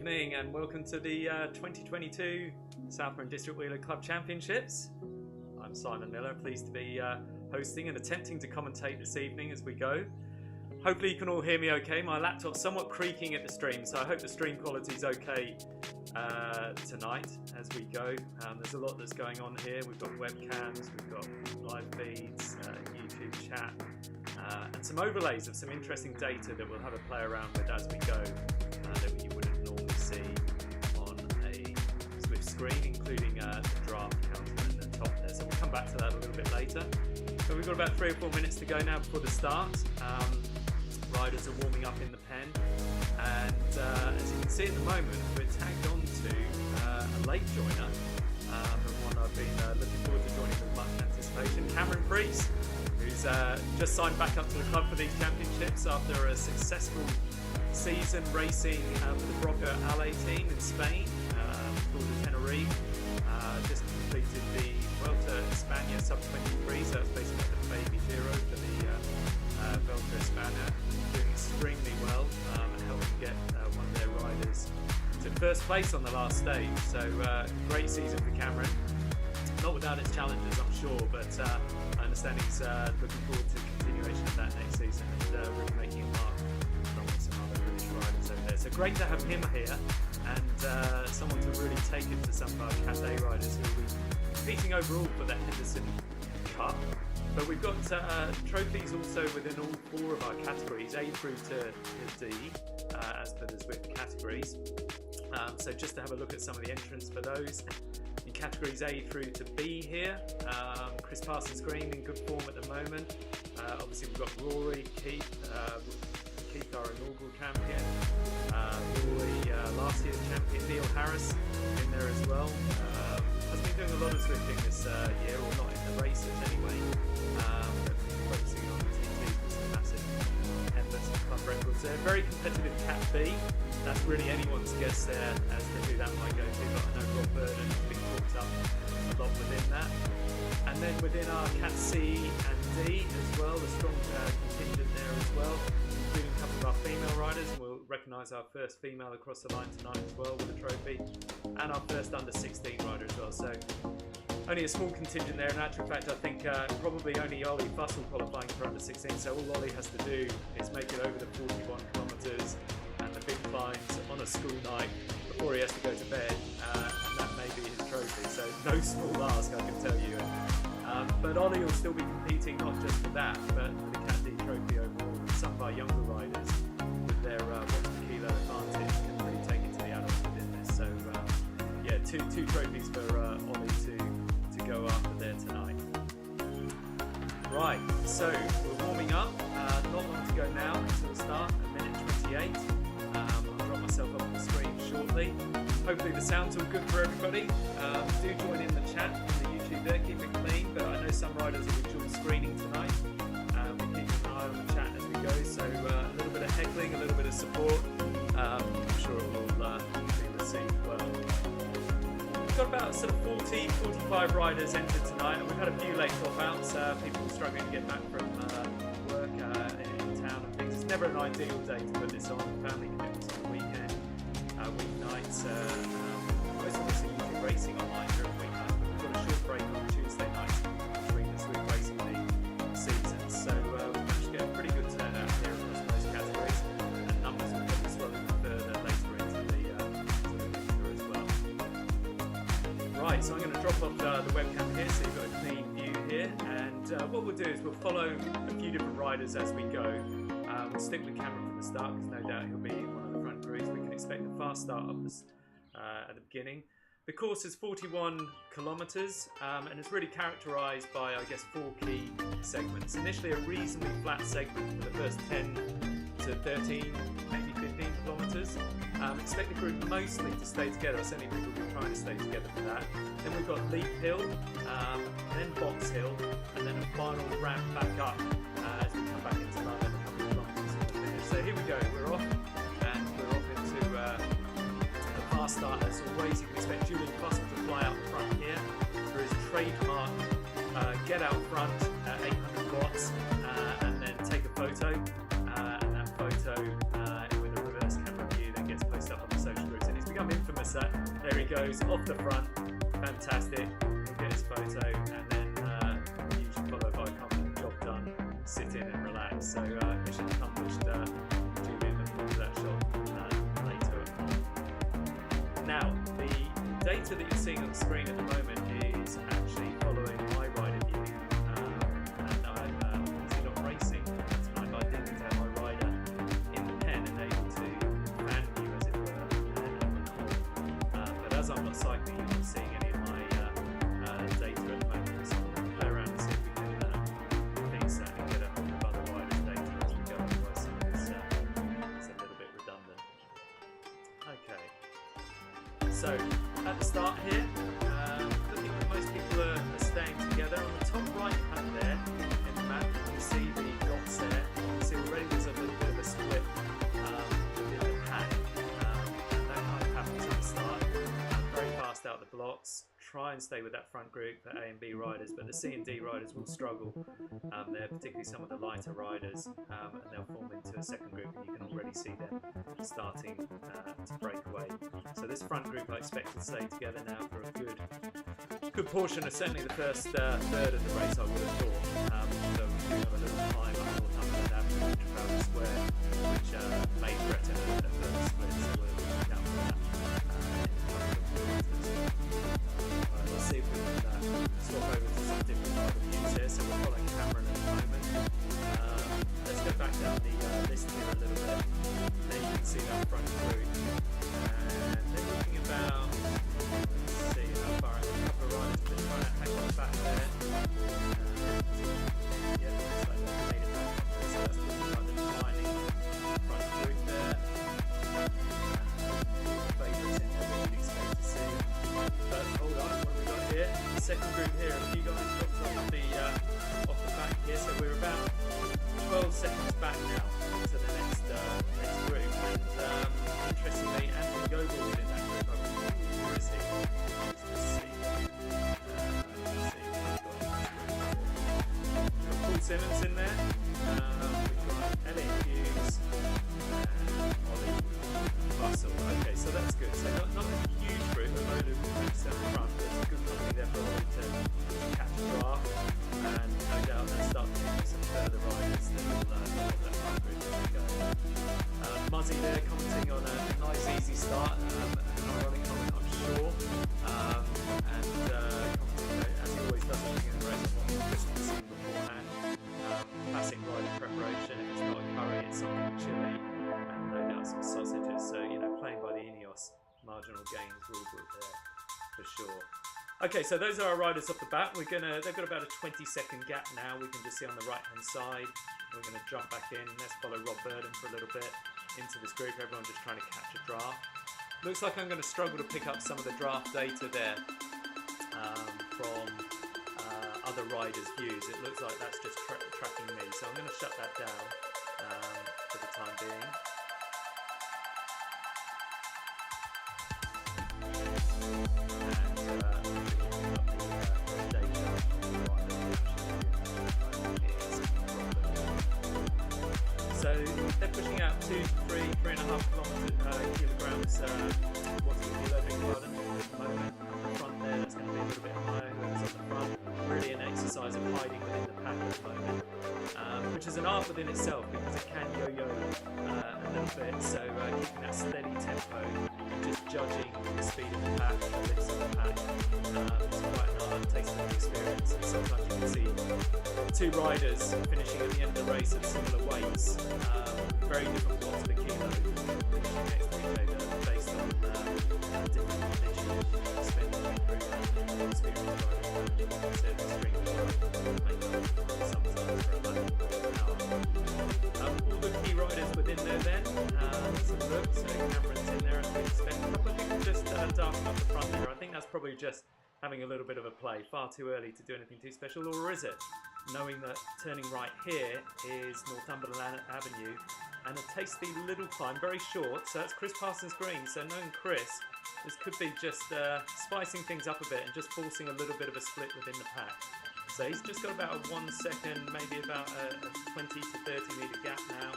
evening and welcome to the 2022 Southborough District Wheeler Club Championships. I'm Simon Miller, pleased to be hosting and attempting to commentate this evening as we go. Hopefully you can all hear me okay. My laptop's somewhat creaking at the stream, so I hope the stream quality is okay tonight as we go. There's a lot that's going on here. We've got webcams, we've got live feeds, YouTube chat, and some overlays of some interesting data that we'll have a play around with as we go, that you wouldn't normally see on a Zwift screen, including the draft counter in the top there. So we'll come back to that a little bit later. But we've got about 3 or 4 minutes to go now before the start. Riders are warming up in the pen, and as you can see at the moment, we're tagged on to a late joiner, and one I've been looking forward to joining with much anticipation, Cameron Priest, who's just signed back up to the club for these championships after a successful season racing for the Broca LA team in Spain, called the Tenerife. Just completed the Vuelta España sub-23, so it's basically like the baby Giro for the Vuelta España, doing extremely well and helping get one of their riders to first place on the last stage. So great season for Cameron, not without its challenges I'm sure, but I understand he's looking forward to continuation of that next season and really making a mark along with some other British riders over there. So great to have him here and someone to really take it to some of our Cat A riders who will be competing overall for the Henderson Cup. But we've got trophies also within all 4 of our categories, A through to D, as per the Zwift categories. So just to have a look at some of the entrants for those. In categories A through to B here, Chris Parsons Green in good form at the moment. Obviously we've got Rory, Keith, our inaugural champion. Rory, last year's champion, Neil Harris in there as well. Has been doing a lot of Zwifting this year, or not in the races anyway. Focusing on the TT with some massive efforts and club records there. Very competitive Cat B. That's really anyone's guess there as to who that might go to, but I know Rob Burden has been talked up a lot within that. And then within our Cat C and D as well, a strong contingent there as well, including a couple of our female riders, and we'll recognise our first female across the line tonight as well with a trophy, and our first under 16 rider as well. So only a small contingent there. In actual fact, I think probably only Ollie Fussell qualifying for under 16, so all Ollie has to do is make it over the 41 kilometres and the big climbs on a school night before he has to go to bed, and that may be his trophy. So no small ask, I can tell you. But Ollie will still be competing not just for that, but for the Cat D trophy overall. Some of our younger riders with their 1 kilo advantage can really take it to the adults within this. So yeah, two trophies for Ollie to go after there tonight. Right, so we're warming up. Not long to go now until the start, a minute 28. I'll drop myself up on the screen shortly. Hopefully the sound's all good for everybody. Do join in the chat on the YouTube there, keep it clean, but I know some riders will be dual screening tonight. We'll keep an eye on the chat as we go, so a little bit of heckling, a little bit of support. I'm sure it will be received well. We've got about sort of 40, 45 riders entered tonight, and we've had a few late dropouts, people struggling to get back from work in town and things. It's never an ideal day to put this on, family commitments on the weekend, weeknights. Most of us are usually racing online during weeknights, but we've got a short break on Tuesday nights between the Zwift racing league seasons. So we've managed to get a pretty good turnout here across most categories, and numbers will probably swell even further later into the winter as well. Right, so I'm going to drop off the webcam here so you've got a clean view here, and what we'll do is we'll follow a few different riders as we go. We'll stick with Cameron from the start because no doubt he'll be one of the front crews. We can expect a fast start up at the beginning. The course is 41 kilometres and it's really characterised by, I guess, 4 key segments. Initially a reasonably flat segment for the first 10 to 13, maybe 15 kilometres. Expect the group mostly to stay together, or certainly people will be trying to stay together for that. Then we've got Leap Hill, then Box Hill, and then a final ramp back up as we come back into London a couple of kilometres from the finish. So here we go, we're off, and we're off into the fast start. As always, you can expect Julian Fussell to fly out front here for his trademark get out front at 800 watts and then take a photo, and that photo with a reverse camera view then gets posted up on the social groups, and it's There he goes, off the front. Fantastic. We'll get his photo, and then usually followed by a comment, job done, sit in and relax. So mission accomplished. Julian, look forward to that shot later on. Now, the data that you're seeing on the screen at the moment is actually following my rider view. And I'm obviously not racing tonight, but I did have my rider in the pen and able to fan view, as it were, and record. But as I'm not cycling, you're not seeing any of my data at the moment. So I'm going to play around and see if we can fix that and get a hold of other riders' data as we go. Otherwise, it's a little bit redundant. Okay. So at the start here, looking at most people are staying together. On the top right hand there in the map, you can see the dots there. You can see already there's a little bit of a split within the pack. And that kind of happens at the start. Very fast out the blocks. Try and stay with that front group, the A and B riders, but the C and D riders will struggle there, particularly some of the lighter riders, and they'll form into a second group, and you can already see them starting to break away. So this front group I expect to stay together now for a good portion of certainly the first third of the race, I would have thought. So we do have a little climb up Northumberland Avenue, Trafalgar Square, which may threaten a further split, so we'll look out for that. Let's see if we can swap over to some different other views here. So we're following Cameron at the moment. Let's go back down the list here a little bit. There you can see that front group. And they're looking about, let's see how far, a couple of riders have been trying to hang on back there. Yeah, looks like they've made it back. So that's looking like the declining front group there. Favourites in there that you'd expect to see. But hold on, what have we got here? The second group here, a few guys dropped off the back here, so we're about 12 seconds back now to the next group. And interestingly, Anthony Goble in that group. Where is he? Let's see. We've got Paul Simmons in there. We've got Elliot Hughes and Ollie Russell. Okay, so that's good. So not a huge group, a load of groups down the front, but it's a good company there for Ollie to catch a draft, and no doubt they'll start to pick some further riders that will help that front group as we go. Muzzy there commenting on a nice easy start, an ironic comment I'm sure, and commenting as he always does at the beginning of the race on what he's just seen beforehand. Classic riding preparation. If it's not a curry, it's something chili, and no doubt some sausages. So, you know, playing by the Ineos marginal gains rule book there for sure. Okay, so those are our riders off the bat. They've got about a 20-second gap now. We can just see on the right-hand side. We're going to jump back in. Let's follow Rob Burden for a little bit into this group. Everyone just trying to catch a draft. Looks like I'm going to struggle to pick up some of the draft data there from other riders' views. It looks like that's just tracking me. So I'm going to shut that down for the time being. So they're pushing out 3.5 kilograms. What's the loading pardon at the moment on the front there? That's going to be a little bit higher. Whoever's on the front, really an exercise of hiding within the pack at the moment, which is an art within itself because it can yo-yo a little bit. So keeping that steady tempo and just judging the speed of the pack, the lifts of the pack, it's quite an art. It takes a bit of experience, and sometimes you can see two riders finishing at the end of the race at similar weights, very different watts per kilo, finishing next to each other based on different conditions, spending experienced riders, sometimes for a moment an hour. All the key riders within there then, let's have a look. So Cameron's in there, as we expect. A couple of people just darting up the front there. I think that's probably just having a little bit of a play. Far too early to do anything too special, or is it? Knowing that turning right here is Northumberland Avenue, and a tasty little climb, very short. So that's Chris Parsons Green. So knowing Chris, this could be just spicing things up a bit and just forcing a little bit of a split within the pack. So he's just got about a 1 second, maybe about a 20 to 30 metre gap now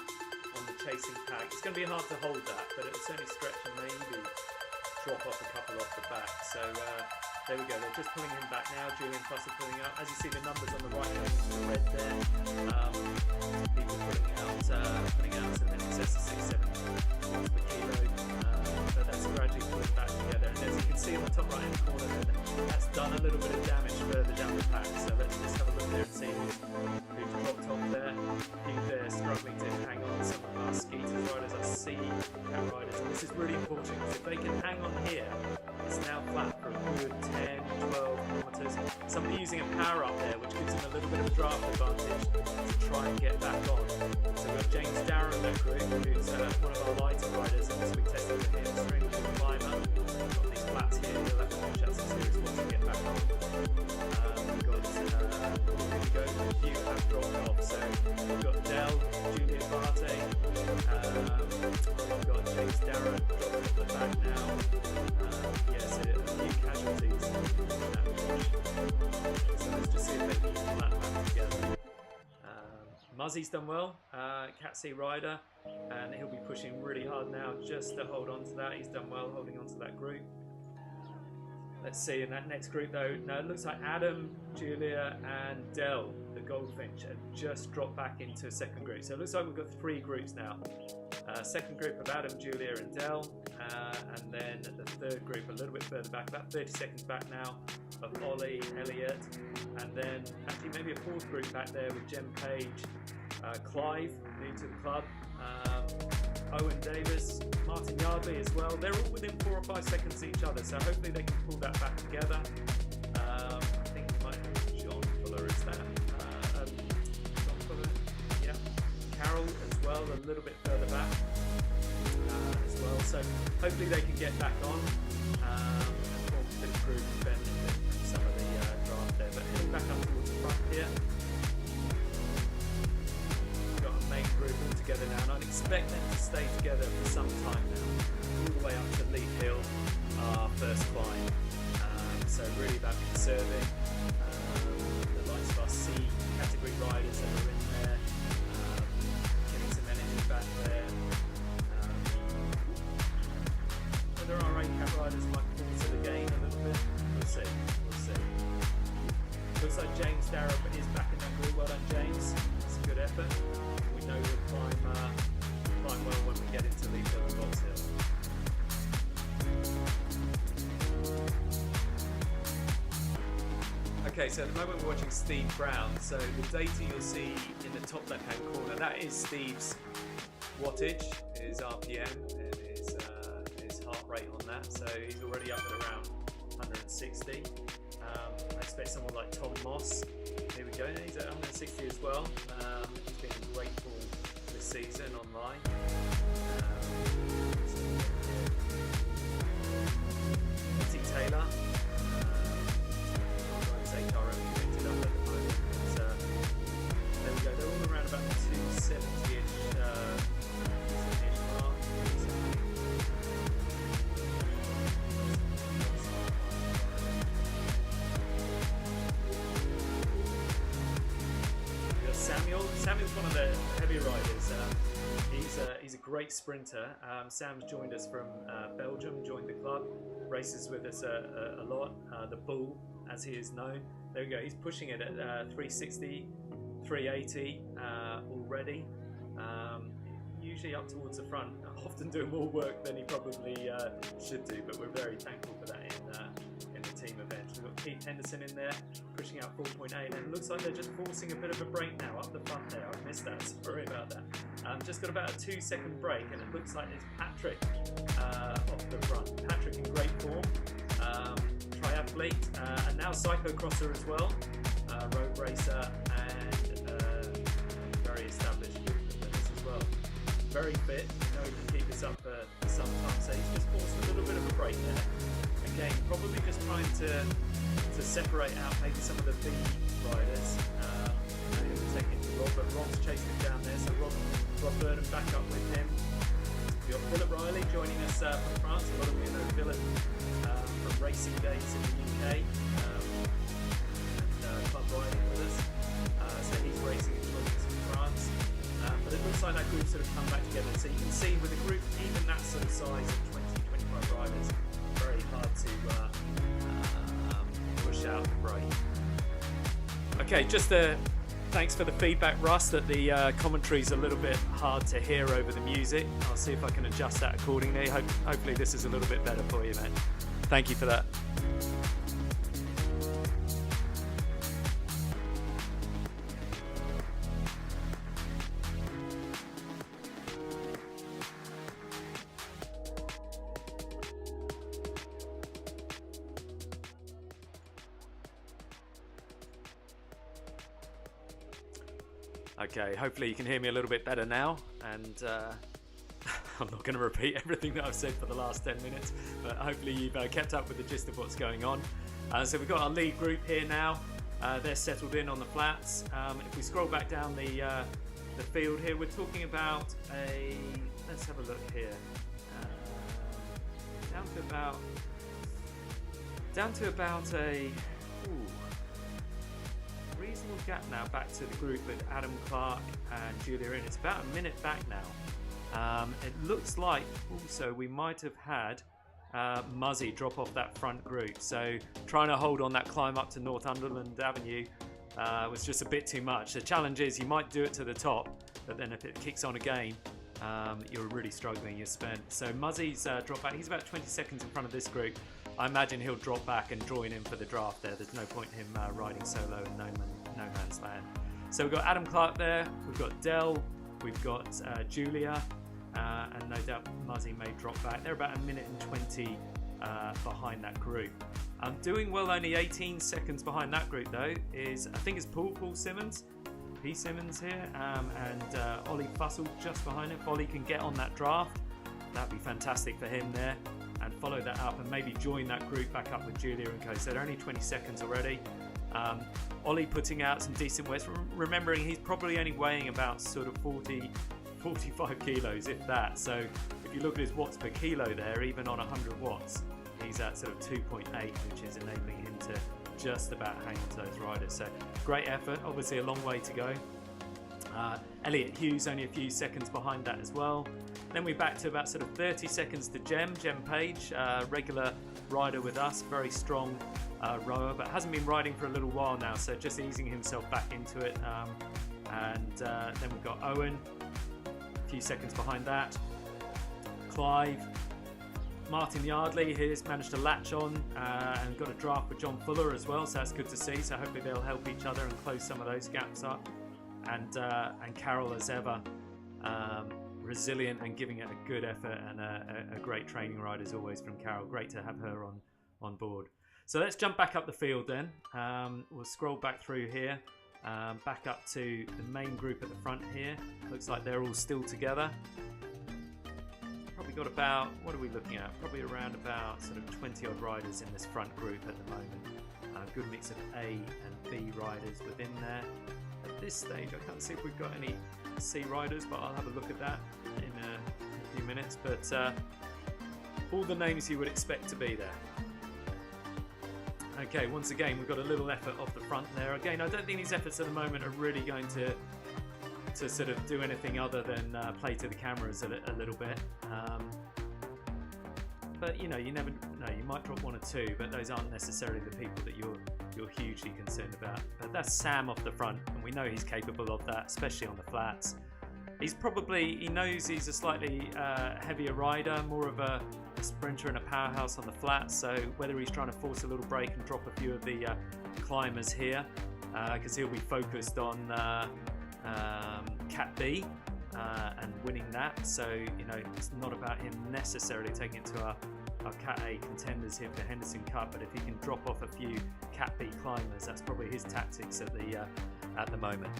on the chasing pack. It's going to be hard to hold that, but it'll certainly stretch and maybe drop off a couple off the back. So there we go, they're just pulling him back now. Julian Foster pulling up. As you see, the numbers on the right going to the red there. People putting out some in excess of 6-7 watts per kilo. But that's gradually pulling back together. And as you can see on the top right hand corner, then that's done a little bit of damage further down the pack. So let's just have a look there and see who's dropped off there. They're struggling to hang on. Some of our skeeters riders, our C cat riders. And this is really important because if they can hang on here, it's now flat for a good 10, 12 kilometres. Somebody using a power up there, which gives them a little bit of a draft advantage to try and get back on. So we've got James Darrow in that group, who's one of our lighter riders, and as we tested with him, string with the climber. We've got these flats here, he'll have to push out some serious watts to get back on. We've got, here we go, a few have dropped off. So we've got Dell, Julian Barte, we've got James Darrow dropped off the back now. Yes, a few casualties in that push. So let's just see if they can pull that back together. Muzzy's done well, Cat C rider, and he'll be pushing really hard now just to hold on to that. He's done well holding on to that group. Let's see in that next group though. Now it looks like Adam, Julia, and Dell, the Goldfinch, have just dropped back into a second group. So it looks like we've got 3 groups now. Second group of Adam, Julia, and Dell, and then the third group a little bit further back, about 30 seconds back now, of Ollie, Elliot, and then actually maybe a 4th group back there with Jem Page, Clive, new to the club, Owen Davis, Martin Yardley as well. They're all within 4 or 5 seconds of each other, so hopefully they can pull that back together. I think it might be John Fuller is that. John Fuller, yeah. Carol as well, a little bit further back as well. So hopefully they can get back on and form a bit of group and benefit from some of the draft there. But heading back up towards the front here. Main group all together now, and I'd expect them to stay together for some time now, all the way up to Leaf Hill, our first climb. So really about conserving the likes of our C category riders that are in there, getting some energy back there. Whether our A cat riders might fall to the game a little bit, we'll see. Looks like James Darrow is back in that group. Well done, James. It's a good effort. We know we'll climb well when we get into Leaf Hill and Box Hill. Okay, so at the moment we're watching Steve Brown. So the data you'll see in the top left-hand corner, that is Steve's wattage, his RPM, and his heart rate on that. So he's already up at around 160. I expect someone like Tom Moss. Here we go, he's at 160 as well. He's been great for this season online. Nancy Taylor. HRM connected up at the moment. But, there we go, they're all around about the 270-ish mark. Samuel's one of the heavy riders. He's a great sprinter. Sam's joined us from Belgium, joined the club, races with us a lot. The Bull, as he is known. There we go, he's pushing it at 360, 380 already. Usually up towards the front, often doing more work than he probably should do, but we're very thankful for that in the team events. We've got Keith Henderson in there, pushing out 4.8, and it looks like they're just forcing a bit of a break now up the front there. I missed that, sorry about that. Just got about a 2-second break, and it looks like it's Patrick off the front. Patrick in great form, triathlete, and now cyclocrosser as well, road racer, and very established fitness as well. Very fit, you know he can keep this up for some time, so he's just forced a little bit of a break there. Again, probably just trying to separate out maybe some of the B riders. He'll take it to Rob, but Rob's chasing him down there, so Rob Burnham back up with him. We've got Philip Riley joining us from France. A lot of you know Philip from racing days in the UK, and club riding with us. So he's racing and joining us from France. But it looks like that group sort of come back together. So you can see with a group even that sort of size of 20-25 riders, Okay, thanks for the feedback, Russ, that the commentary's a little bit hard to hear over the music. I'll see if I can adjust that accordingly. Hopefully this is a little bit better for you, mate. Thank you for that. Okay, hopefully you can hear me a little bit better now, and I'm not going to repeat everything that I've said for the last 10 minutes, but hopefully you've kept up with the gist of what's going on. So we've got our lead group here now. They're settled in on the flats. If we scroll back down the field here, we're talking about let's have a look here. Down to about a reasonable gap now back to the group with Adam Clark and Julia in. It's about a minute back now. It looks like also we might have had Muzzy drop off that front group, so trying to hold on that climb up to Northumberland Avenue was just a bit too much. The challenge is you might do it to the top, but then if it kicks on again, you're really struggling, you're spent. So Muzzy's dropped back. He's about 20 seconds in front of this group. I imagine he'll drop back and join in for the draft there. There's no point in him riding solo in no man's land. So we've got Adam Clark there, we've got Dell, we've got Julia, and no doubt Muzzy may drop back. They're about a minute and 20 behind that group. Doing well, only 18 seconds behind that group though, I think it's Paul Simmons. P. Simmons here, and Ollie Fussell just behind him. If Ollie can get on that draft, that'd be fantastic for him there, and follow that up and maybe join that group back up with Julia and co. So they're only 20 seconds already. Ollie putting out some decent weights, remembering he's probably only weighing about sort of 45 kilos, if that. So if you look at his watts per kilo there, even on 100 watts, he's at sort of 2.8, which is enabling him to just about hang on to those riders. So great effort, obviously a long way to go. Elliot Hughes only a few seconds behind that as well. Then we're back to about sort of 30 seconds to Jem Page, regular rider with us, very strong rower, but hasn't been riding for a little while now, so just easing himself back into it. Then we've got Owen, a few seconds behind that. Clive, Martin Yardley here's managed to latch on and got a draft with John Fuller as well, so that's good to see. So hopefully they'll help each other and close some of those gaps up. And Carol, as ever, resilient and giving it a good effort, and a great training ride as always from Carol. Great to have her on board. So let's jump back up the field then. We'll scroll back through here, back up to the main group at the front here. Looks like they're all still together. Probably got about, what are we looking at? Probably around about sort of 20 odd riders in this front group at the moment. Good mix of A and B riders within there. At this stage, I can't see if we've got any C riders, but I'll have a look at that in a few minutes. But all the names you would expect to be there. Okay, once again, we've got a little effort off the front there. Again, I don't think these efforts at the moment are really going to sort of do anything other than play to the cameras a little bit. But you know, you never know. You might drop one or two, but those aren't necessarily the people that you're hugely concerned about. But that's Sam off the front, and we know he's capable of that, especially on the flats. He knows he's a slightly heavier rider, more of a sprinter and a powerhouse on the flats. So whether he's trying to force a little break and drop a few of the climbers here, because he'll be focused on Cat B. And winning that, so you know it's not about him necessarily taking it to our Cat A contenders here for Henderson Cup, but if he can drop off a few Cat B climbers, that's probably his tactics at the moment.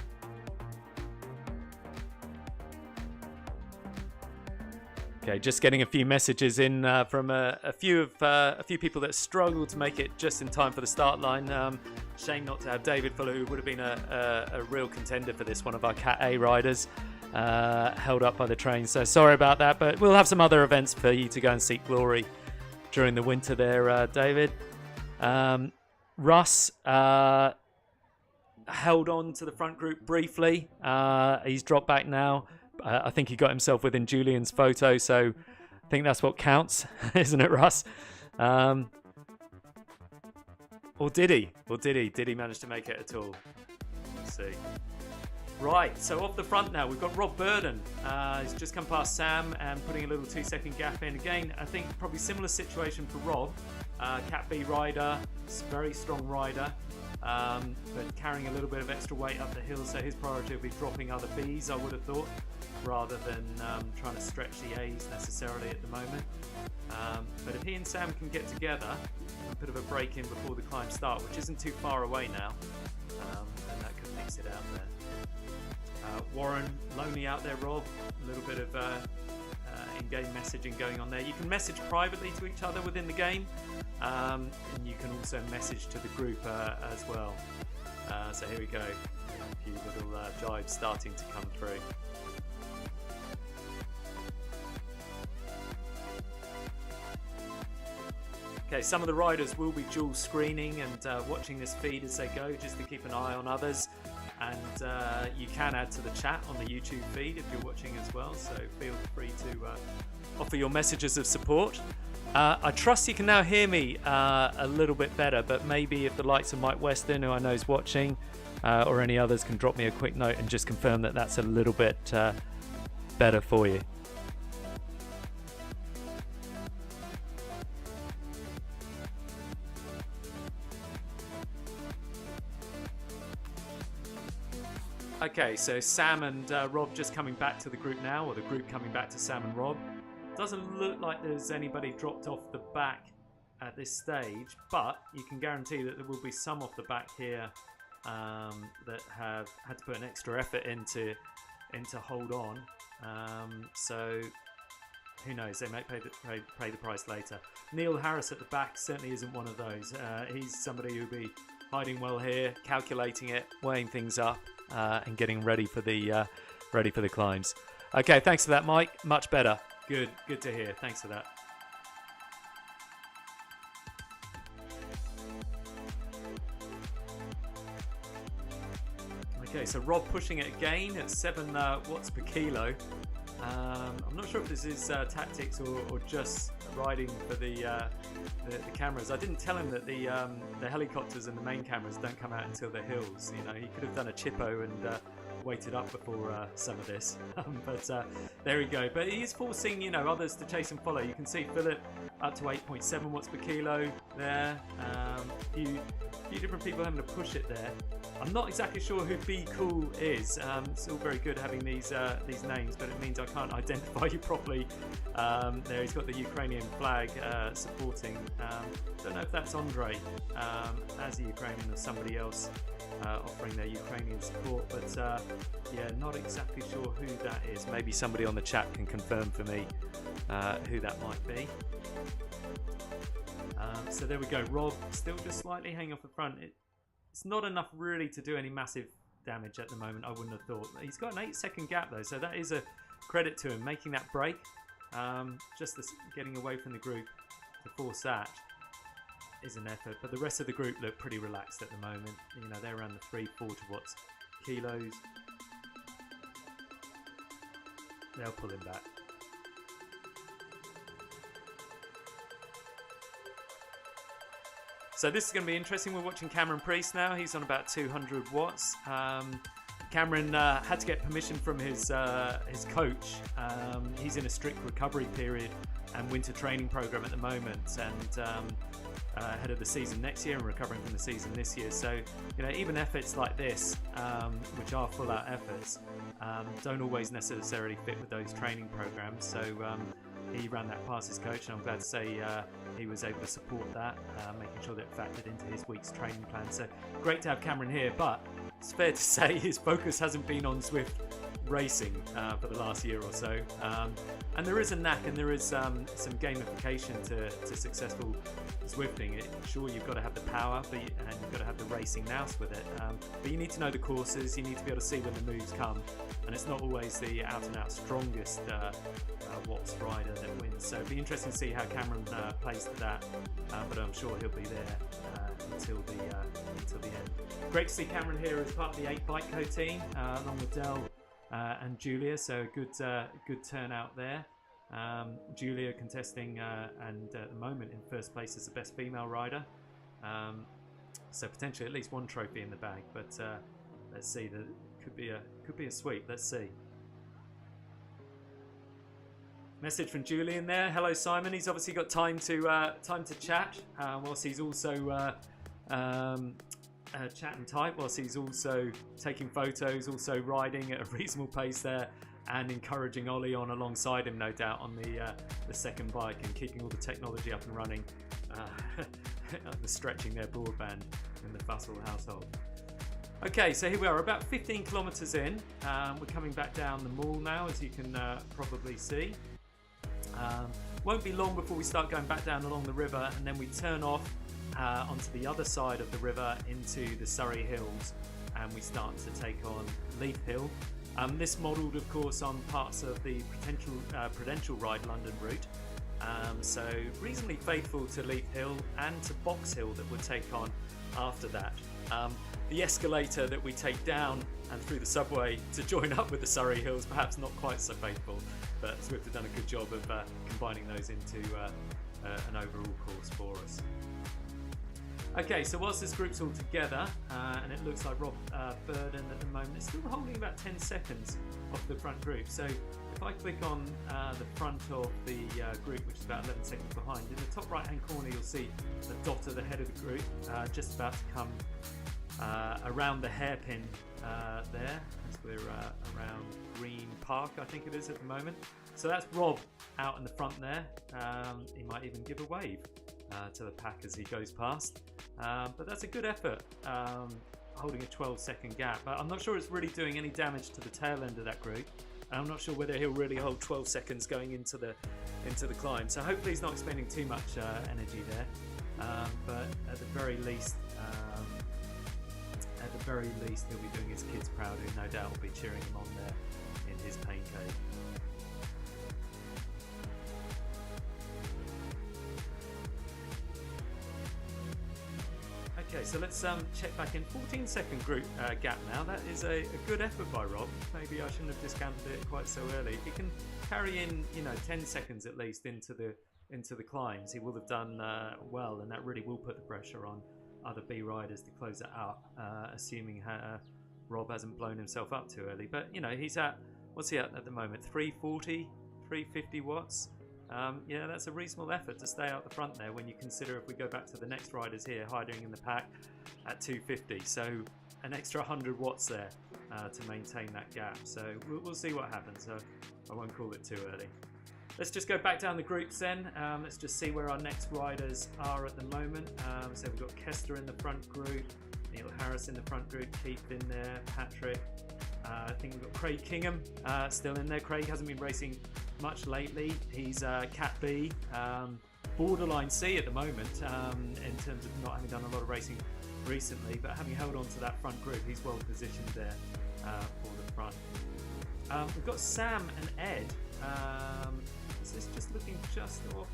Okay, just getting a few messages in from a few people that struggled to make it just in time for the start line. Shame not to have David Fuller, who would have been a real contender for this, one of our Cat A riders. Held up by the train, so sorry about that, but we'll have some other events for you to go and seek glory during the winter there, David. Russ held on to the front group briefly. He's dropped back now. I think he got himself within Julian's photo, so I think that's what counts, isn't it, Russ? Or did he? Did he manage to make it at all? to see. Right, so off the front now, we've got Rob Burden. He's just come past Sam and putting a little 2-second gap in. Again, I think probably similar situation for Rob. Cat B rider, very strong rider, but carrying a little bit of extra weight up the hill, so his priority will be dropping other Bs, I would have thought, rather than trying to stretch the As necessarily at the moment. But if he and Sam can get together and put a bit of a break in before the climb start, which isn't too far away now, then that could mix it out there. Warren, lonely out there, Rob. A little bit of in-game messaging going on there. You can message privately to each other within the game, and you can also message to the group as well. So here we go. A few little jibes starting to come through. Okay, some of the riders will be dual screening and watching this feed as they go, just to keep an eye on others. And you can add to the chat on the YouTube feed if you're watching as well, so feel free to offer your messages of support. I trust you can now hear me a little bit better, but maybe if the likes of Mike Weston, who I know is watching, or any others can drop me a quick note and just confirm that that's a little bit better for you. Okay, so Sam and Rob just coming back to the group now, or the group coming back to Sam and Rob. Doesn't look like there's anybody dropped off the back at this stage, but you can guarantee that there will be some off the back here that have had to put an extra effort into hold on. So who knows? They may pay the price later. Neil Harris at the back certainly isn't one of those. He's somebody who'll be hiding well here, calculating it, weighing things up, and getting ready for the climbs. Okay, thanks for that, Mike. Much better. Good to hear. Thanks for that. Okay, so Rob pushing it again at 7 watts per kilo. I'm not sure if this is tactics or just riding for the cameras. I didn't tell him that the helicopters and the main cameras don't come out until the hills. You know, he could have done a chippo and waited up before some of this. But there we go. But he is forcing, you know, others to chase and follow. You can see Philip up to 8.7 watts per kilo there. A few different people having to push it there. I'm not exactly sure who Be Cool is. It's all very good having these names, but it means I can't identify you properly. There he's got the Ukrainian flag supporting. Don't know if that's Andre as a Ukrainian or somebody else offering their Ukrainian support, but yeah, not exactly sure who that is. Maybe somebody on the chat can confirm for me who that might be. So there we go. Rob still just slightly hanging off the front. It's not enough really to do any massive damage at the moment, I wouldn't have thought. He's got an 8-second gap though, so that is a credit to him, making that break. Just getting away from the group to force that is an effort, but the rest of the group look pretty relaxed at the moment. You know, they're around the 3-4 watts kilos. They'll pull him back. So this is going to be interesting. We're watching Cameron Priest now. He's on about 200 watts. Cameron had to get permission from his coach. He's in a strict recovery period and winter training program at the moment, and ahead of the season next year and recovering from the season this year. So, you know, even efforts like this, which are full-out efforts, don't always necessarily fit with those training programs. So he ran that past his coach, and I'm glad to say he was able to support that, making sure that it factored into his week's training plan. So great to have Cameron here, but it's fair to say his focus hasn't been on Zwift racing for the last year or so. And there is a knack and there is some gamification to successful Zwifting. Sure, you've got to have the power, and you've got to have the racing nous with it. But you need to know the courses, you need to be able to see when the moves come, and it's not always the out-and-out strongest watts rider that wins. So it'll be interesting to see how Cameron plays to that, but I'm sure he'll be there until the end. Great to see Cameron here as part of the 8 Bike Co team, along with Del and Julia, so good turnout there. Julia contesting and at the moment in first place as the best female rider, so potentially at least one trophy in the bag, but let's see. That could be a sweep. Let's see. Message from Julian there. Hello, Simon. He's obviously got time to chat whilst he's also chat and type, whilst he's also taking photos, also riding at a reasonable pace there, and encouraging Ollie on alongside him, no doubt, on the second bike, and keeping all the technology up and running, the stretching their broadband in the Fussell household. Okay, so here we are, about 15 kilometres in. We're coming back down the mall now, as you can probably see. Won't be long before we start going back down along the river, and then we turn off onto the other side of the river into the Surrey Hills, and we start to take on Leith Hill. This modelled, of course, on parts of the Prudential Ride London route. So reasonably faithful to Leith Hill and to Box Hill that we'll take on after that. The escalator that we take down and through the subway to join up with the Surrey Hills, perhaps not quite so faithful, but Zwift have done a good job of combining those into an overall course for us. Okay, so whilst this group's all together, and it looks like Rob Burden at the moment is still holding about 10 seconds off the front group. So if I click on the front of the group, which is about 11 seconds behind, in the top right hand corner you'll see a dot at the head of the group, just about to come around the hairpin there, as we're around Green Park, I think it is at the moment. So that's Rob out in the front there. He might even give a wave to the pack as he goes past. But that's a good effort, holding a 12-second gap. But I'm not sure it's really doing any damage to the tail end of that group. And I'm not sure whether he'll really hold 12 seconds going into the climb. So hopefully he's not expending too much energy there. But at the very least, he'll be doing his kids proud, who no doubt will be cheering him on there in his pain cave. Okay, so let's check back in. 14-second group gap now. That is a good effort by Rob. Maybe I shouldn't have discounted it quite so early. If he can carry in, 10 seconds at least into the climbs, he will have done well, and that really will put the pressure on other B riders to close it up, assuming Rob hasn't blown himself up too early. But he's what's he at the moment? 340, 350 watts. Yeah, that's a reasonable effort to stay out the front there when you consider, if we go back to the next riders here hiding in the pack at 250. So an extra 100 watts there to maintain that gap. So we'll see what happens. So I won't call it too early. Let's just go back down the groups then. Let's just see where our next riders are at the moment. So we've got Kester in the front group, Neil Harris in the front group, Keith in there, Patrick. I think we've got Craig Kingham still in there. Craig hasn't been racing much lately. He's Cat B, borderline C at the moment, in terms of not having done a lot of racing recently, but having held on to that front group, he's well positioned there for the front. We've got Sam and Ed. This is just looking just off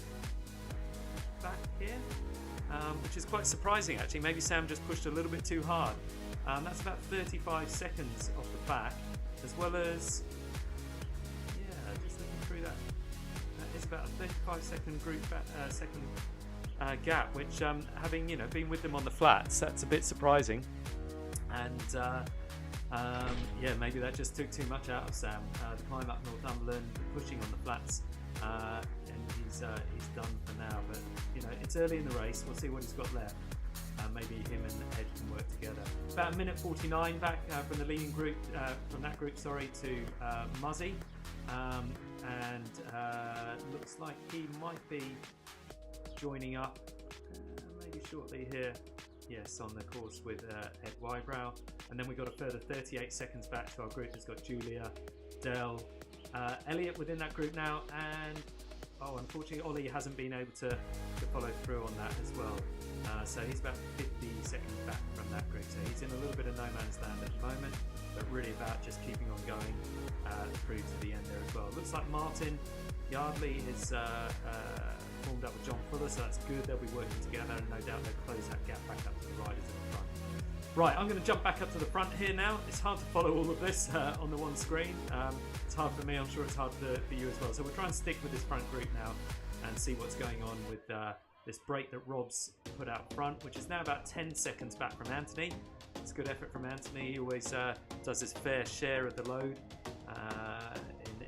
back here, which is quite surprising actually. Maybe Sam just pushed a little bit too hard. That's about 35 seconds off the back, as well as, just looking through that, that is about a 35-second group gap, which having been with them on the flats, that's a bit surprising. And maybe that just took too much out of Sam. The climb up Northumberland, the pushing on the flats, and he's done for now. But it's early in the race. We'll see what he's got left. Maybe him and Ed can work together. About a minute 49 back from the leading group, to Muzzy, and looks like he might be joining up maybe shortly here. Yes, on the course with Ed Wybrow. And then we've got a further 38 seconds back to our group. It's got Julia, Dell, Elliot within that group now, and unfortunately Ollie hasn't been able to follow through on that as well. So he's about 50 seconds back from that group. So he's in a little bit of no man's land at the moment, but really about just keeping on going through to the end there as well. Looks like Martin Yardley is formed up with John Fuller, so that's good. They'll be working together, and no doubt they'll close that gap back up to the riders in the front. Right, I'm going to jump back up to the front here now. It's hard to follow all of this on the one screen. It's hard for me, I'm sure it's hard for you as well. So we'll try and stick with this front group now and see what's going on with this break that Rob's put out front, which is now about 10 seconds back from Anthony. It's good effort from Anthony. He always does his fair share of the load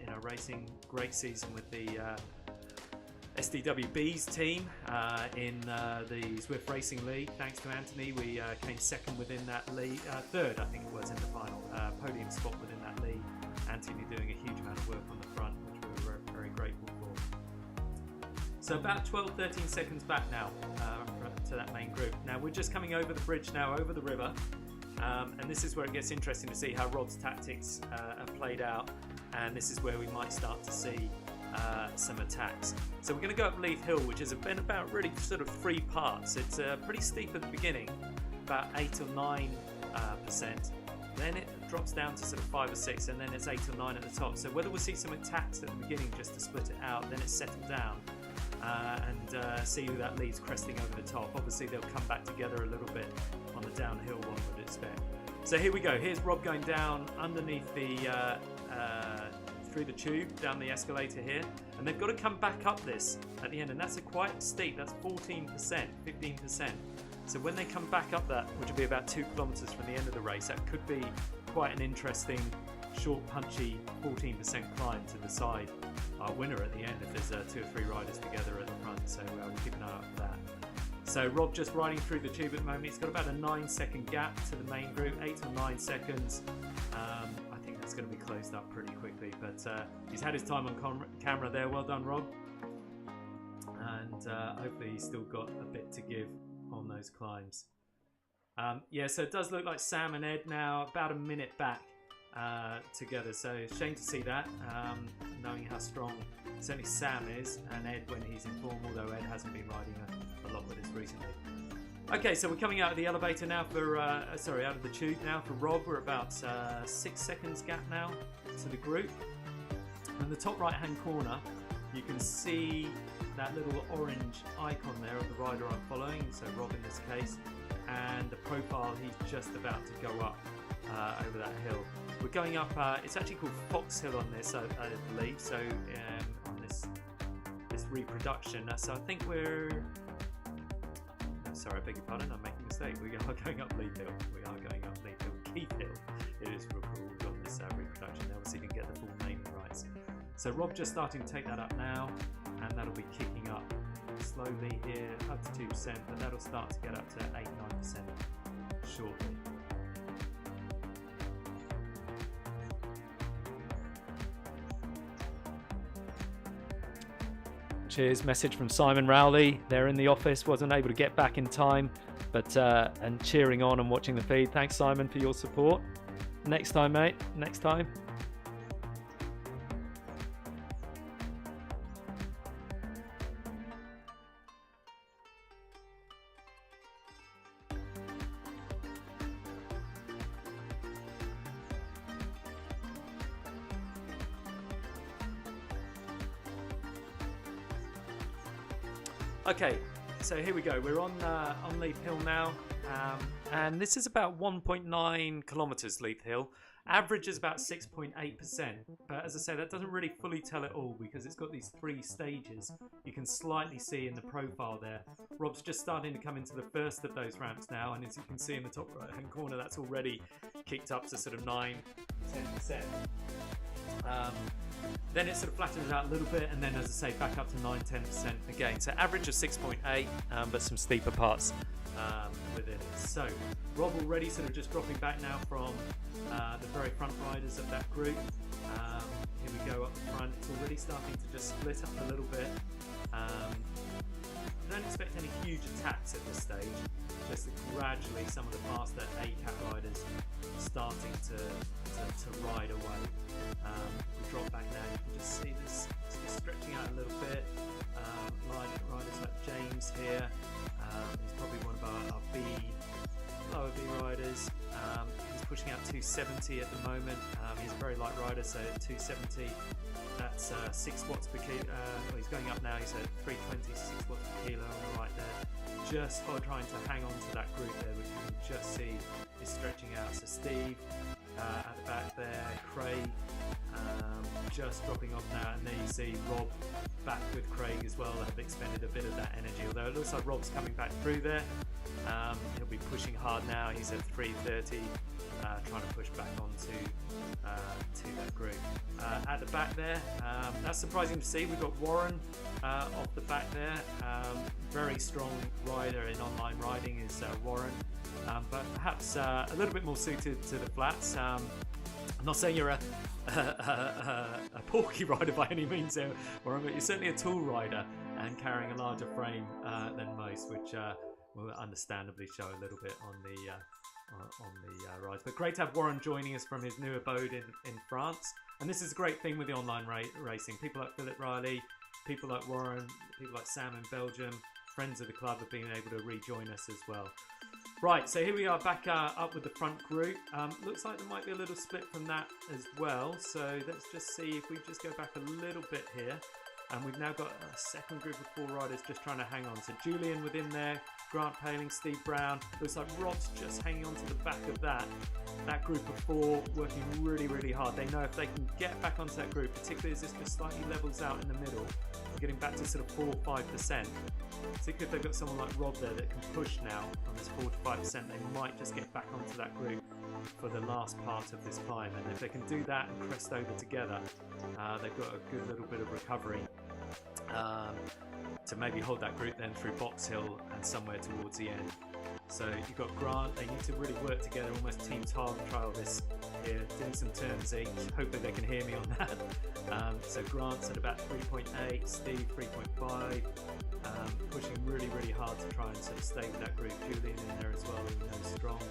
in our racing. Great season with the SDWB's team in the Zwift Racing League. Thanks to Anthony, we came second within that league, third I think it was in the final, podium spot within that league. Anthony doing a huge amount of work on the front, which we were very grateful for. So about 12-13 seconds back now to that main group. Now we're just coming over the bridge now, over the river, and this is where it gets interesting to see how Rob's tactics have played out, and this is where we might start to see some attacks. So we're going to go up Leith Hill, which has been about really sort of 3 parts. It's pretty steep at the beginning, about 8 or 9%. Then it drops down to sort of 5 or 6, and then it's 8 or 9 at the top. So whether we'll see some attacks at the beginning just to split it out, then it's settled down, and see who that leads cresting over the top. Obviously they'll come back together a little bit on the downhill, one would expect. So here we go. Here's Rob going down underneath the through the tube, down the escalator here, and they've got to come back up this at the end, and that's quite steep. That's 14%, 15%. So when they come back up that, which will be about 2 kilometers from the end of the race, that could be quite an interesting, short, punchy 14% climb to decide our winner at the end if there's 2 or 3 riders together at the front. So we'll keep an eye out for that. So Rob just riding through the tube at the moment. He's got about a 9-second gap to the main group, 8 or 9 seconds. I think that's going to be closed up pretty quickly, but he's had his time on camera there. Well done, Rob. And hopefully he's still got a bit to give on those climbs. Yeah, so it does look like Sam and Ed now about a minute back together. So shame to see that, knowing how strong certainly Sam is, and Ed when he's in form, although Ed hasn't been riding a lot with us recently. Okay, so we're coming out of the elevator now for, out of the tube now for Rob. We're about 6 seconds gap now to the group. In the top right hand corner, you can see that little orange icon there of the rider I'm following, so Rob in this case, and the profile he's just about to go up over that hill. We're going up, it's actually called Fox Hill on this, I believe, so on this reproduction. So I think we're, sorry, I beg your pardon, I'm making a mistake. We are going up Leith Hill. We are going up Leith Hill. Keith Hill, it is recalled on this reproduction. They obviously didn't get the full name right. So Rob just starting to take that up now, and that'll be kicking up slowly here, up to 2%, but that'll start to get up to 8-9% shortly. Cheers, message from Simon Rowley. They're in the office, wasn't able to get back in time, but and cheering on and watching the feed. Thanks, Simon, for your support. Next time, mate. Next time. Okay, so here we go. We're on Leith Hill now, and this is about 1.9 kilometers. Leith Hill average is about 6.8%, but as I say, that doesn't really fully tell it all because it's got these 3 stages. You can slightly see in the profile there. Rob's just starting to come into the first of those ramps now, and as you can see in the top right hand corner, that's already kicked up to sort of 9-10%. Then it sort of flattens out a little bit, and then, as I say, back up to 9-10% again. So average of 6.8, but some steeper parts within it. So Rob already sort of just dropping back now from the very front riders of that group. Here we go up the front. It's already starting to just split up a little bit. Don't expect any huge attacks at this stage. Just gradually some of the faster ACAT riders starting to ride away. We drop back now. You can just see this stretching out a little bit. Riders like James here. He's probably one of our lower B riders. He's pushing out 270 at the moment. He's a very light rider, so 270. That's 6 watts per kilo. Well, he's going up now. He's at 320, 6 watts per kilo on the right there. Just trying to hang on to that group there, which you can just see is stretching out. So Steve at the back there, Craig just dropping off now, and there you see Rob back with Craig as well. Have expended a bit of that energy, although it looks like Rob's coming back through there. He'll be pushing hard now. He's at 3:30, trying to push back onto to that group. At the back there, that's surprising to see. We've got Warren off the back there. Very strong rider in online riding is Warren, but perhaps a little bit more suited to the flats. I'm not saying you're a porky rider by any means there, Warren, but you're certainly a tall rider and carrying a larger frame than most, which will understandably show a little bit on the rides. But great to have Warren joining us from his new abode in France. And this is a great thing with the online racing. People like Philip Riley, people like Warren, people like Sam in Belgium, friends of the club have been able to rejoin us as well. Right, so here we are back up with the front group. Looks like there might be a little split from that as well. So let's just see if we just go back a little bit here. And we've now got a second group of 4 riders just trying to hang on. So Julian within there, Grant Paling, Steve Brown. Looks like Rob's just hanging on to the back of that group of 4, working really, really hard. They know if they can get back onto that group, particularly as this just slightly levels out in the middle, getting back to sort of 4 or 5%. Particularly if they've got someone like Rob there that can push now on this 4 to 5%, they might just get back onto that group for the last part of this climb. And if they can do that and crest over together, they've got a good little bit of recovery to maybe hold that group then through Box Hill and somewhere towards the end. So you've got Grant, they need to really work together, almost team time trial this here, doing some turns each. Hopefully they can hear me on that. So Grant's at about 3.8, Steve 3.5, pushing really, really hard to try and sort of stay with that group. Julian in there as well, who knows strong,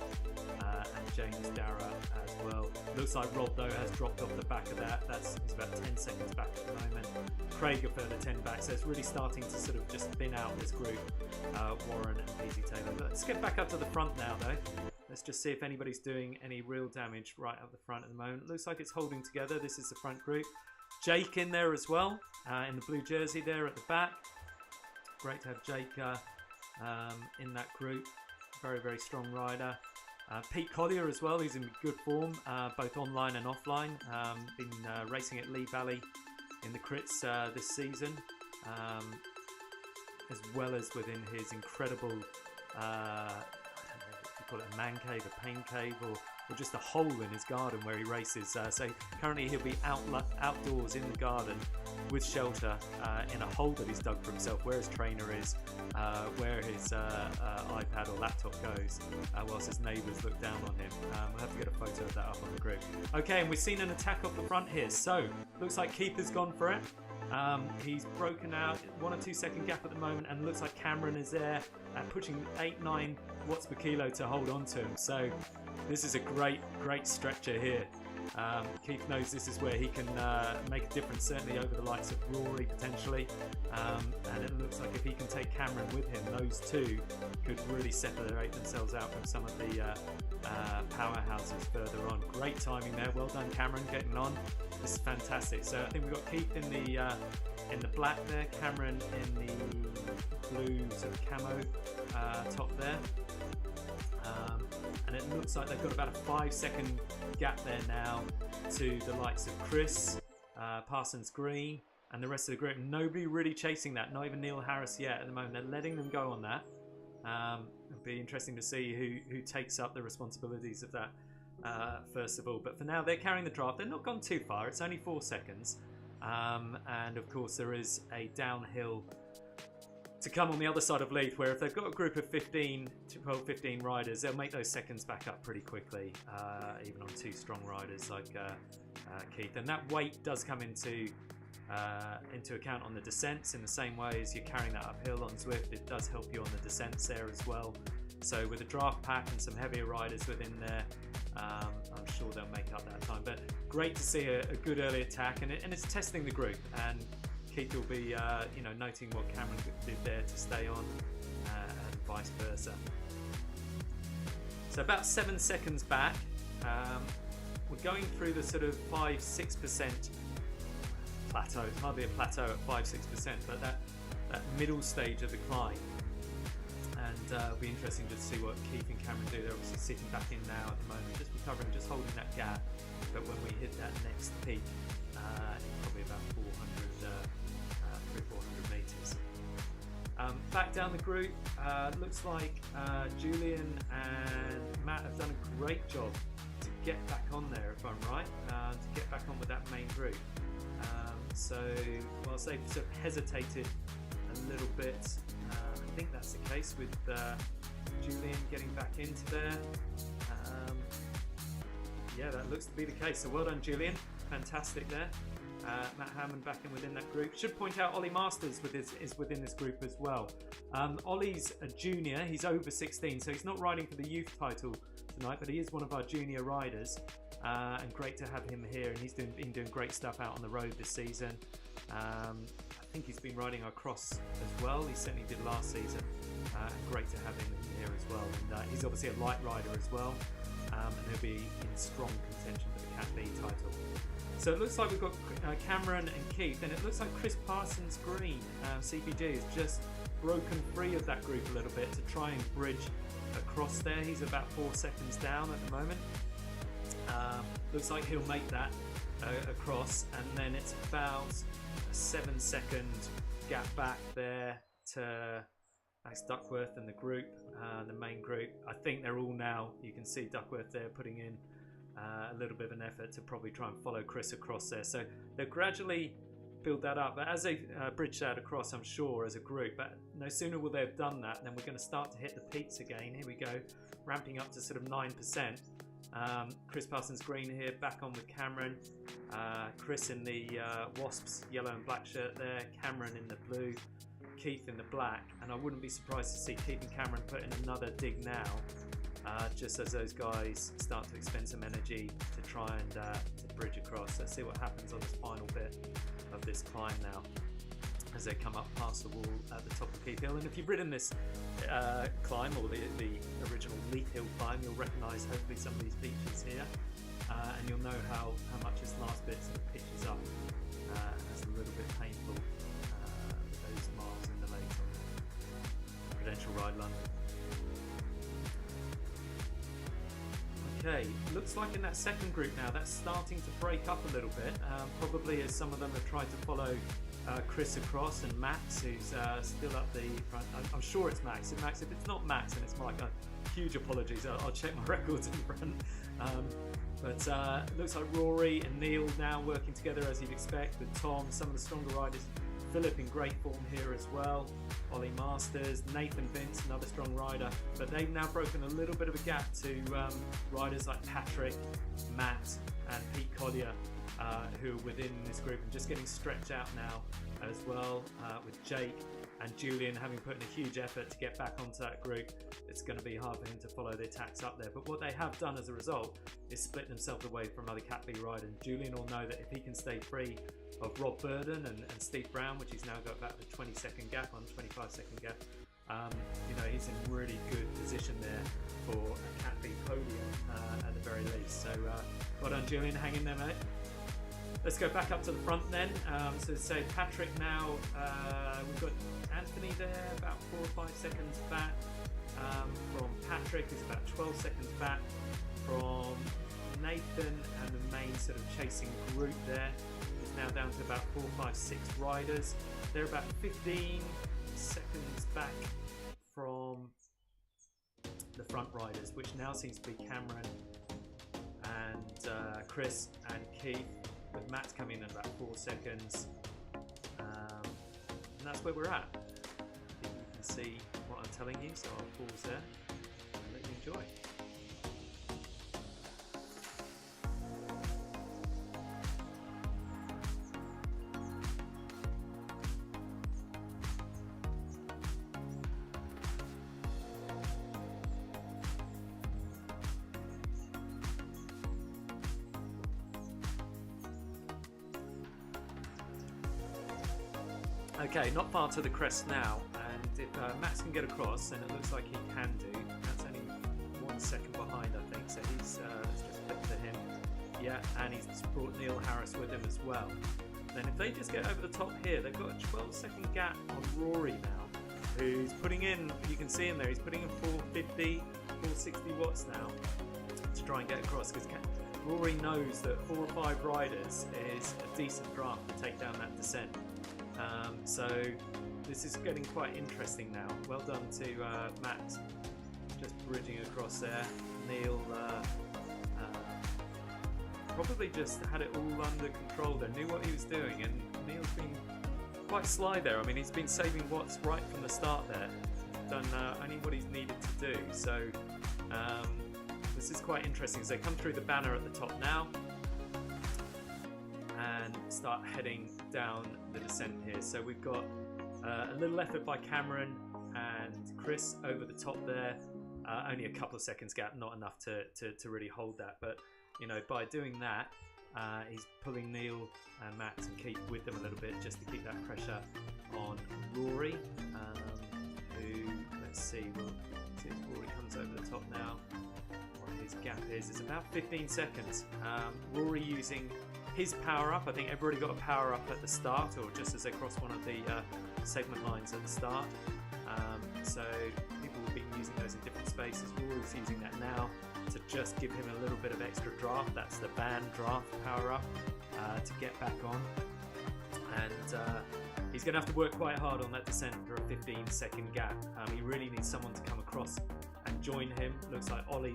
and James Dara as well. Looks like Rob though has dropped off the back of that. He's about 10 seconds back at the moment. Craig a further 10 back, so it's really starting to sort of just thin out this group, Warren and Peasy Taylor. Let's get back up to the front now though. Let's just see if anybody's doing any real damage right up the front at the moment. Looks like it's holding together. This is the front group. Jake in there as well, in the blue jersey there at the back. Great to have Jake in that group. Very, very strong rider. Pete Collier as well, he's in good form, both online and offline. Been racing at Lee Valley in the crits this season, as well as within his incredible, I don't know if you call it a man cave, a pain cave, or just a hole in his garden where he races. So currently he'll be outdoors in the garden with shelter in a hole that he's dug for himself, where his trainer is, where his iPad or laptop goes, whilst his neighbours look down on him. We'll have to get a photo of that up on the group. Okay, and we've seen an attack off the front here. So looks like Keith has gone for it. He's broken out 1 or 2 second gap at the moment, and looks like Cameron is there pushing 8-9 watts per kilo to hold on to him. So this is a great stretcher here. Keith knows this is where he can make a difference, certainly over the likes of Rory potentially, and it looks like if he can take Cameron with him, those two could really separate themselves out from some of the powerhouses further on. Great timing there, well done Cameron, getting on. This is fantastic. So I think we've got Keith in the black there, Cameron in the blue sort of camo top there. And it looks like they've got about a 5-second gap there now to the likes of Chris, Parsons Green, and the rest of the group. Nobody really chasing that, not even Neil Harris yet at the moment. They're letting them go on that. It'll be interesting to see who takes up the responsibilities of that first of all. But for now, they're carrying the draft. They're not gone too far. It's only 4 seconds. And of course, there is a downhill to come on the other side of Leith, where if they've got a group of 15 to 12, 15 riders, they'll make those seconds back up pretty quickly, even on 2 strong riders like Keith. And that weight does come into account on the descents in the same way as you're carrying that uphill on Zwift. It does help you on the descents there as well. So with a draft pack and some heavier riders within there, I'm sure they'll make up that time. But great to see a good early attack, and it's testing the group. And Keith will be, noting what Cameron did there to stay on, and vice versa. So about 7 seconds back, we're going through the sort of 5-6% plateau. It's hardly a plateau at 5-6%, but that middle stage of the climb. And it'll be interesting to see what Keith and Cameron do. They're obviously sitting back in now at the moment, just recovering, just holding that gap. But when we hit that next peak, it's probably about 400 metres. Back down the group, looks like Julian and Matt have done a great job to get back on there, if I'm right, to get back on with that main group. So whilst they've sort of hesitated a little bit, I think that's the case with Julian getting back into there. Yeah, that looks to be the case. So well done, Julian. Fantastic there. Matt Hammond back in within that group. Should point out Ollie Masters is within this group as well. Ollie's a junior. He's over 16, so he's not riding for the youth title tonight, but he is one of our junior riders. And great to have him here. And he's been doing great stuff out on the road this season. I think he's been riding our cross as well. He certainly did last season. Great to have him here as well. And he's obviously a light rider as well. And he'll be in strong contention for the Cat B title. So it looks like we've got Cameron and Keith, and it looks like Chris Parsons Green, CPG, has just broken free of that group a little bit to try and bridge across there. He's about 4 seconds down at the moment. Looks like he'll make that across, and then it's about a 7-second gap back there to Max Duckworth and the group, the main group. I think they're all now, you can see Duckworth there putting in a little bit of an effort to probably try and follow Chris across there. So they'll gradually build that up, but as they bridge that across, I'm sure, as a group, but no sooner will they have done that than we're going to start to hit the peaks again. Here we go, ramping up to sort of 9%. Chris Parsons Green here, back on with Cameron. Chris in the Wasps yellow and black shirt there, Cameron in the blue, Keith in the black, and I wouldn't be surprised to see Keith and Cameron put in another dig now, just as those guys start to expend some energy to try and to bridge across. Let's see what happens on this final bit of this climb now as they come up past the wall at the top of Keith Hill. And if you've ridden this climb, or the original Leith Hill climb, you'll recognise hopefully some of these features here, and you'll know how much this last bit sort of pitches up. It's a little bit painful with those miles in the late on Prudential Ride London. Okay, looks like in that second group now, that's starting to break up a little bit, probably as some of them have tried to follow Chris across, and Max, who's still up the front. I'm sure it's Max. If it's not Max, then it's Mike. Huge apologies. I'll check my records in front. But looks like Rory and Neil now working together as you'd expect with Tom, some of the stronger riders. Philip in great form here as well. Ollie Masters, Nathan Vince, another strong rider. But they've now broken a little bit of a gap to riders like Patrick, Matt, and Pete Collier, who are within this group and just getting stretched out now as well, with Jake and Julian having put in a huge effort to get back onto that group. It's going to be hard for him to follow the attacks up there, but what they have done as a result is split themselves away from other Cat B riders. Julian will know that if he can stay free of Rob Burden and Steve Brown, which he's now got about a 20-second gap on, 25-second gap, he's in really good position there for a Cat B podium at the very least. So well done, Julian, hang in there, mate. Let's go back up to the front then. So say Patrick now, we've got Anthony there about 4 or 5 seconds back from Patrick, who's about 12 seconds back from Nathan, and the main sort of chasing group there is now down to about 4, 5, 6 riders. They're about 15 seconds back from the front riders, which now seems to be Cameron and Chris and Keith, with Matt coming in at about 4 seconds, and that's where we're at. I think you can see what I'm telling you, so I'll pause there and let you enjoy. Okay, not far to the crest now, and if Max can get across, then it looks like he can do. That's only 1 second behind, I think, so he's, let's just flip to him. Yeah, and he's brought Neil Harris with him as well. Then if they just get over the top here, they've got a 12-second gap on Rory now, who's putting in, you can see him there, he's putting in 450, 460 watts now to try and get across, because Rory knows that 4 or 5 riders is a decent draft to take down that descent. So this is getting quite interesting now. Well done to Matt, just bridging across there. Neil probably just had it all under control there, knew what he was doing, and Neil's been quite sly there. I mean, he's been saving Watts right from the start there, done only what he's needed to do. So this is quite interesting as they come through the banner at the top now and start heading down the descent here. So we've got a little effort by Cameron and Chris over the top there. Only a couple of seconds gap, not enough to really hold that, but you know, by doing that, he's pulling Neil and Matt and Keith with them a little bit just to keep that pressure on Rory, who, let's see, well, Rory comes over the top now. What his gap is, it's about 15 seconds. Rory using his power up. I think everybody got a power up at the start, or just as they cross one of the segment lines at the start. So people will be using those in different spaces. Rory's using that now to just give him a little bit of extra draft. That's the band draft power up to get back on. And he's going to have to work quite hard on that descent for a 15-second gap. He really needs someone to come across and join him. Looks like Ollie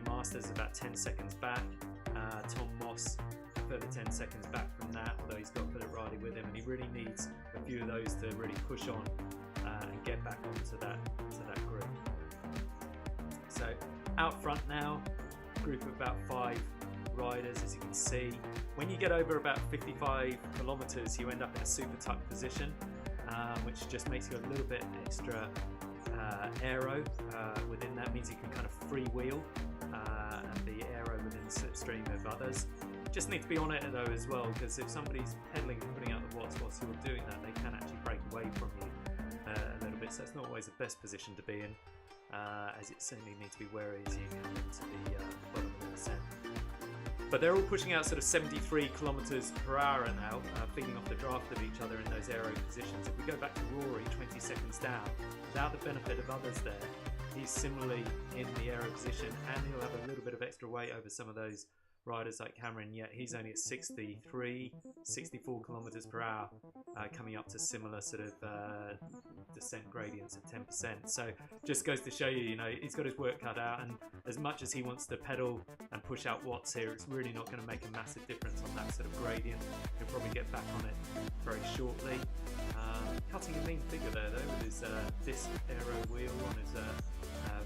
Masters is about 10 seconds back. Tom Moss further 10 seconds back from that, although he's got Philip Riley with him, and he really needs a few of those to really push on and get back onto that group. So out front now, group of about 5 riders, as you can see. When you get over about 55 kilometers, you end up in a super tuck position, which just makes you a little bit extra aero within that. Means you can kind of freewheel and be aero within the slipstream of others. Just need to be on it though as well, because if somebody's pedaling and putting out the watts whilst you're doing that, they can actually break away from you a little bit. So it's not always the best position to be in, as it certainly needs to be wary as you come into the bottom of the descent. But they're all pushing out sort of 73 kilometers per hour now, feeding off the draft of each other in those aero positions. If we go back to Rory, 20 seconds down, without the benefit of others there, he's similarly in the aero position, and he'll have a little bit of extra weight over some of those riders like Cameron, yet he's only at 63, 64 kilometers per hour, coming up to similar sort of descent gradients at 10%. So just goes to show you, you know, he's got his work cut out, and as much as he wants to pedal and push out watts here, it's really not going to make a massive difference on that sort of gradient. He'll probably get back on it very shortly. Cutting a mean figure there though with his disc aero wheel on his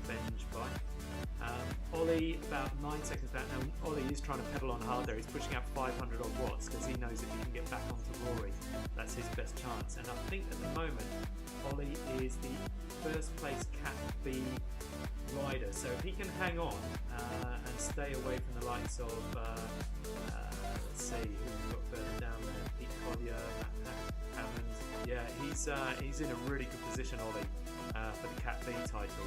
Venge bike. Ollie about 9 seconds back now. Ollie is trying to pedal on hard there. He's pushing out 500 odd watts because he knows if he can get back onto Rory, that's his best chance. And I think at the moment Ollie is the first place Cat B rider, so if he can hang on and stay away from the likes of let's see who we've got further down there, Pete Collier, Matt Hammond. Yeah, he's in a really good position, Ollie, for the Cat B title.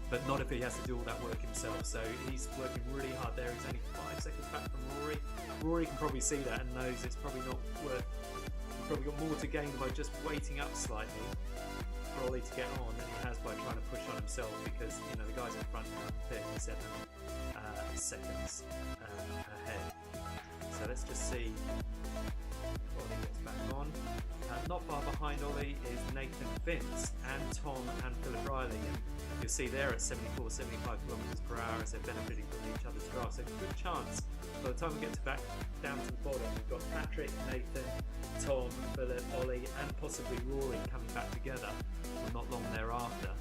But not if he has to do all that work himself. So he's working really hard there. He's only 5 seconds back from Rory. Rory can probably see that and knows it's probably not worth. He's probably got more to gain by just waiting up slightly for Ollie to get on than he has by trying to push on himself, because you know the guys in front now 37 seconds ahead. So let's just see if Ollie gets back on. Not far behind Ollie is Nathan Vince and Tom and Philip Riley. And you'll see they're at 74, 75 kilometers per hour as they're benefiting from each other's draft. So good chance by the time we get back down to the bottom, we've got Patrick, Nathan, Tom, Philip, Ollie, and possibly Rory coming back together not long thereafter.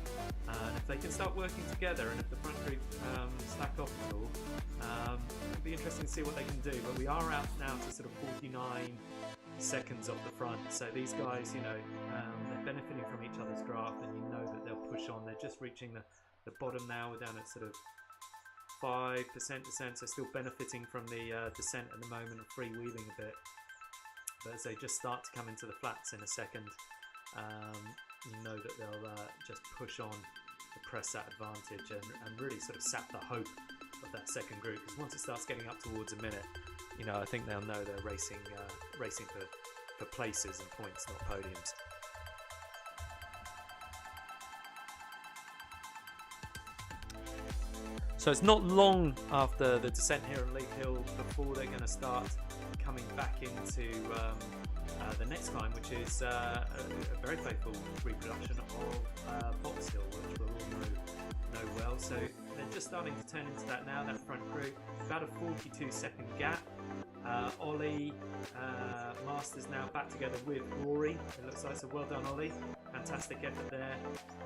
And if they can start working together, and if the front group slack off at all, it'll be interesting to see what they can do. But we are out now to sort of 49 seconds off the front, so these guys, you know, they're benefiting from each other's draft, and you know that they'll push on. They're just reaching the bottom now. We're down at sort of 5% descent, so still benefiting from the descent at the moment and freewheeling a bit. But as they just start to come into the flats in a second, you know that they'll just push on to press that advantage and really sort of sap the hope of that second group, because once it starts getting up towards a minute, you know, I think they'll know they're racing for places and points, not podiums. So it's not long after the descent here on Leith Hill before they're going to start coming back into the next climb, which is a very faithful reproduction of Box Hill, which we'll all know well. So they're just starting to turn into that now, that front group. About a 42-second gap. Ollie Masters now back together with Rory. It looks like, so well done, Ollie. Fantastic effort there.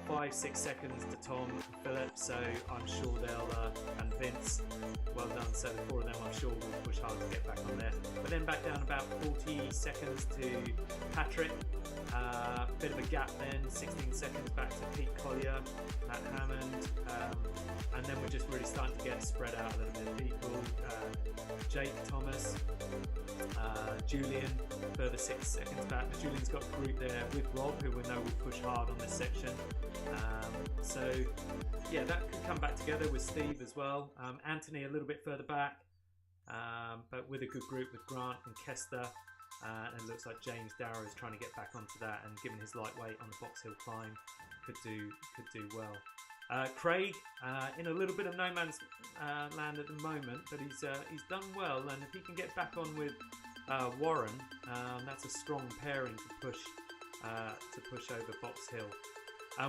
5-6 seconds to Tom and Philip, so I'm sure they'll and Vince, well done. So the four of them, I'm sure, will push hard to get back on there. But then back down about 40 seconds to Patrick. Bit of a gap then, 16 seconds back to Pete Collier, Matt Hammond, and then we're just really starting to get spread out a little bit. People, Jake Thomas, Julian, further 6 seconds back. Julian's got a group there with Rob, who we know will push hard on this section. So yeah, that could come back together with Steve as well. Anthony a little bit further back, but with a good group with Grant and Kester. And it looks like James Dower is trying to get back onto that, and given his lightweight on the Box Hill climb, could do well. Craig in a little bit of no man's land at the moment, but he's done well, and if he can get back on with Warren, that's a strong pairing to push over Box Hill.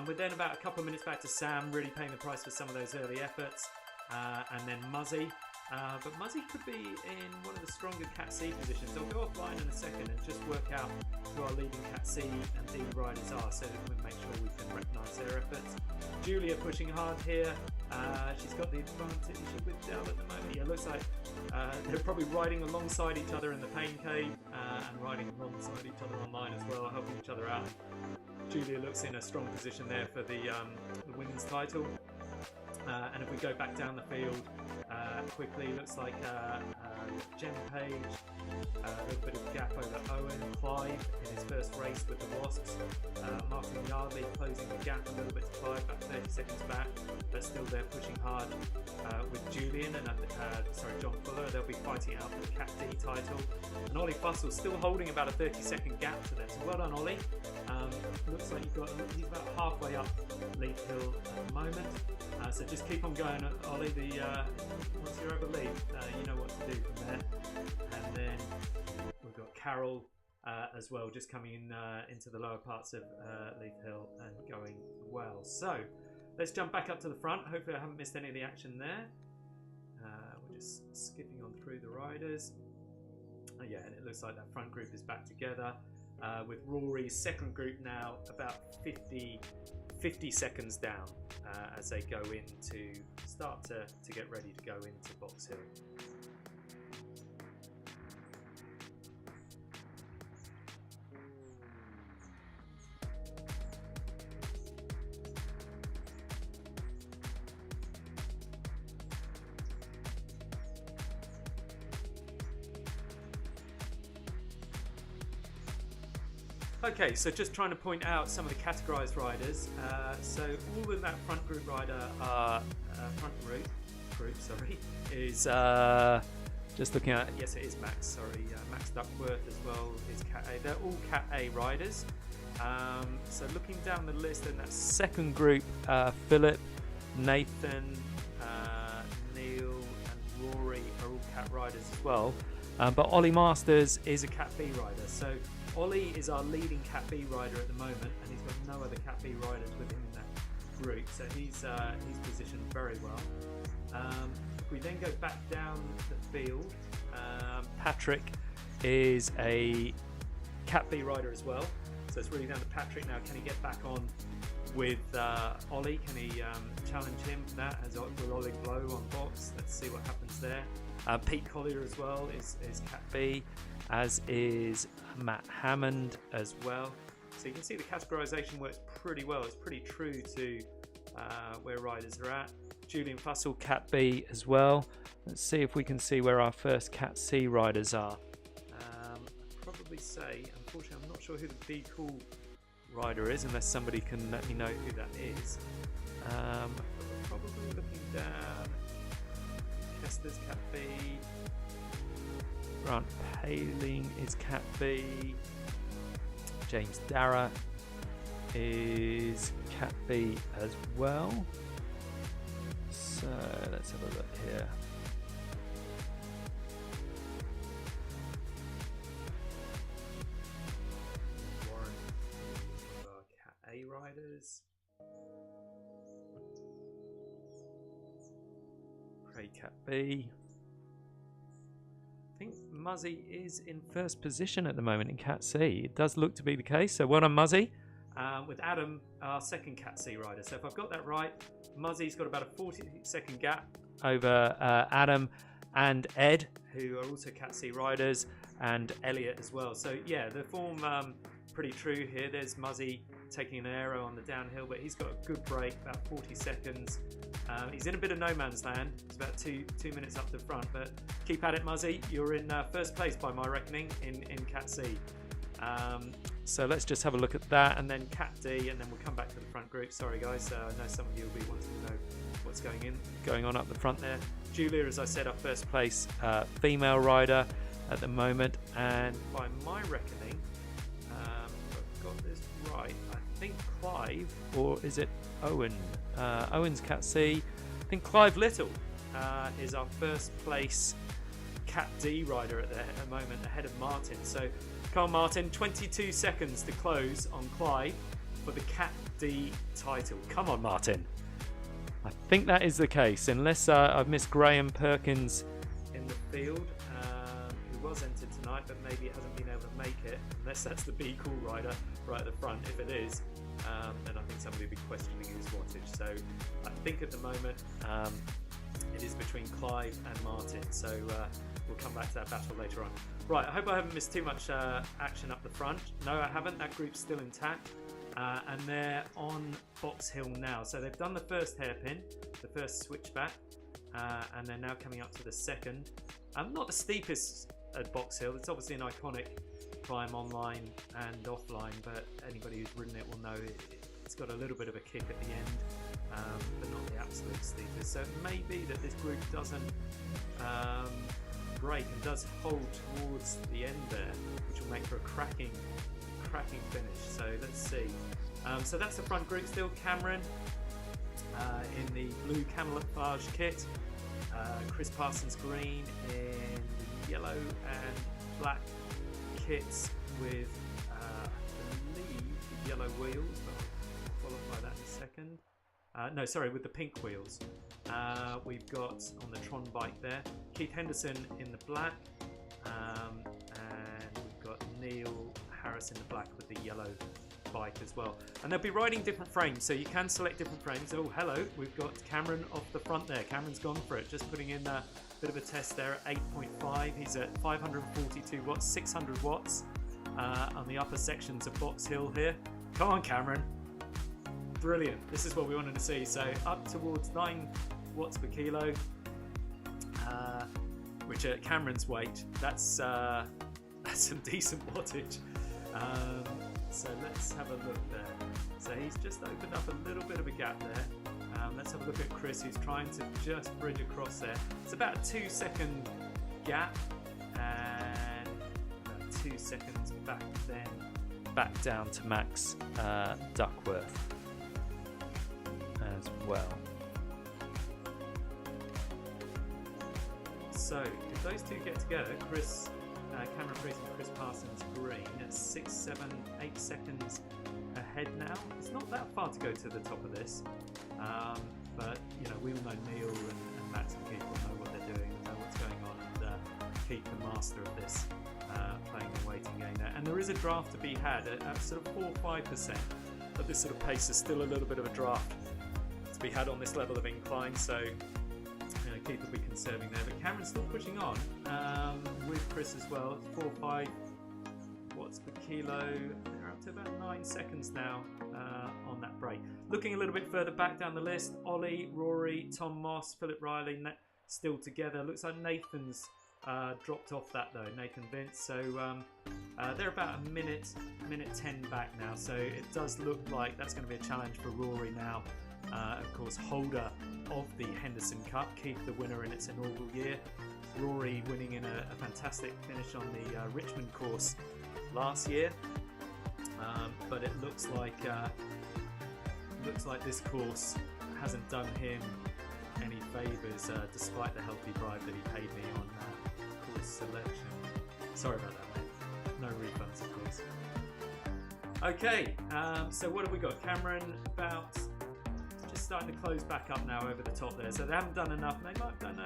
We're then about a couple of minutes back to Sam, really paying the price for some of those early efforts, and then Muzzy. But Muzzy could be in one of the stronger Cat C positions. I'll go offline in a second and just work out who our leading Cat C and D riders are, so that we make sure we can recognise their efforts. Julia pushing hard here. She's got the advantage with Dell at the moment. Yeah, it looks like they're probably riding alongside each other in the Pain Cave and riding alongside each other online as well, helping each other out. Julia looks in a strong position there for the women's title. And if we go back down the field quickly, looks like Jen Page, a little bit of gap over Owen, Clive in his first race with the Wasps, Martin Yardley closing the gap a little bit to Clive, about 30 seconds back, but still they're pushing hard with Julian and John Fuller. They'll be fighting out for the Cat D title, and Ollie Fussell still holding about a 30-second gap to them. So well done, Ollie. Looks like he's about halfway up Leith Hill at the moment. So just keep on going, Ollie. Once you're over Leith, you know what to do from there. And then we've got Carol as well, just coming into the lower parts of Leith Hill and going well. So let's jump back up to the front. Hopefully I haven't missed any of the action there. We're just skipping on through the riders. Yeah, and it looks like that front group is back together with Rory's second group now about 50 seconds down as they go in to start to get ready to go into Box Hill. Okay, so just trying to point out some of the categorised riders. So all of that front group rider, is just looking at. Yes, it is Max. Sorry, Max Duckworth as well is Cat A. They're all Cat A riders. So looking down the list, in that second group, Philip, Nathan, Neil, and Rory are all Cat riders as well. But Ollie Masters is a Cat B rider. So Ollie is our leading Cat B rider at the moment, and he's got no other Cat B riders with him in that group, so he's positioned very well. If we then go back down the field, Patrick is a Cat B rider as well, so it's really down to Patrick now. Can he get back on with Ollie? Can he challenge him for that? Will Ollie blow on box? Let's see what happens there. Pete Collier as well is Cat B, as is Matt Hammond as well. So you can see the categorisation works pretty well. It's pretty true to where riders are at. Julian Fussell, Cat B as well. Let's see if we can see where our first Cat C riders are. I'd probably say, unfortunately, I'm not sure who the Be Cool rider is, unless somebody can let me know who that is. We're probably looking down. Kester's Cat B. Grant Paling is Cat B. James Darragh is Cat B as well. So let's have a look here. Warren, one of our Cat A riders. Craig Cat B. I think Muzzy is in first position at the moment in Cat C. It does look to be the case, so well done Muzzy. With Adam, our second Cat C rider. So if I've got that right, Muzzy's got about a 40-second gap over Adam and Ed, who are also Cat C riders, and Elliot as well. So yeah, the form pretty true here. There's Muzzy taking an aero on the downhill, but he's got a good break, about 40 seconds. He's in a bit of no man's land. It's about two minutes up the front, but keep at it, Muzzy. You're in first place by my reckoning in Cat C. So let's just have a look at that, and then Cat D, and then we'll come back to the front group. Sorry guys, I know some of you will be wanting to know what's going on up the front there. Julia, as I said, our first place female rider at the moment, and by my reckoning, if I've got this right, I think Clive, or is it Owen? Owen's Cat C. I think Clive Little is our first place Cat D rider at the moment, ahead of Martin. So come on Martin, 22 seconds to close on Clive for the Cat D title. Come on Martin. I think that is the case, unless I've missed Graham Perkins in the field, who was entered tonight but maybe hasn't been able to make it, unless that's the Be Cool rider right at the front. If it is, then I think somebody will be questioning his wattage. So I think at the moment it is between Clive and Martin, so we'll come back to that battle later on. Right, I hope I haven't missed too much action up the front. No, I haven't. That group's still intact, and they're on Box Hill now. So they've done the first hairpin, the first switchback, and they're now coming up to the second. Not the steepest at Box Hill. It's obviously an iconic climb online and offline, but anybody who's ridden it will know it's got a little bit of a kick at the end, but not the absolute steepest. So it may be that this group doesn't break and does hold towards the end there, which will make for a cracking finish. So let's see. So that's the front group still. Cameron in the blue camouflage kit, Chris Parsons green in the yellow and black kits with I believe the yellow wheels, but I'll qualify that in a second. No, sorry, with the pink wheels. We've got on the Tron bike there Keith Henderson in the black, and we've got Neil Harris in the black with the yellow bike as well. And they'll be riding different frames, so you can select different frames. Oh, hello, we've got Cameron off the front there. Cameron's gone for it, just putting in a bit of a test there at 8.5. He's at 542 watts, 600 watts on the upper sections of Box Hill here. Come on, Cameron. Brilliant. This is what we wanted to see. So up towards 9 watts per kilo, which at Cameron's weight, that's some decent wattage. So let's have a look there. So he's just opened up a little bit of a gap there. Let's have a look at Chris, who's trying to just bridge across there. It's about a 2-second gap, and about 2 seconds back then, back down to Max Duckworth as well. So if those two get together, Cameron Chris and Chris Parsons green at 6, 7, 8 seconds ahead now. It's not that far to go to the top of this, but you know, we all know Neil and Max and Keith will know what they're doing, know what's going on, and Keith, the master of this, playing the waiting game there. And there is a draft to be had at sort of 4 or 5%. At this sort of pace, there's still a little bit of a draft to be had on this level of incline, so Keith will be conserving there. But Cameron's still pushing on with Chris as well. 4 or 5 watts per kilo. They're up to about 9 seconds now on that break. Looking a little bit further back down the list, Ollie, Rory, Tom Moss, Philip Riley still together. Looks like Nathan's dropped off that though, Nathan Vince. So they're about a minute 10 back now. So it does look like that's going to be a challenge for Rory now. Of course, holder of the Henderson Cup, Keith the winner in its inaugural year, Rory winning in a fantastic finish on the Richmond course last year, but it looks like this course hasn't done him any favours despite the healthy bribe that he paid me on course selection. Sorry about that, mate. No refunds, of course. Okay, so what have we got? Cameron about just starting to close back up now over the top there. So they haven't done enough. They might have done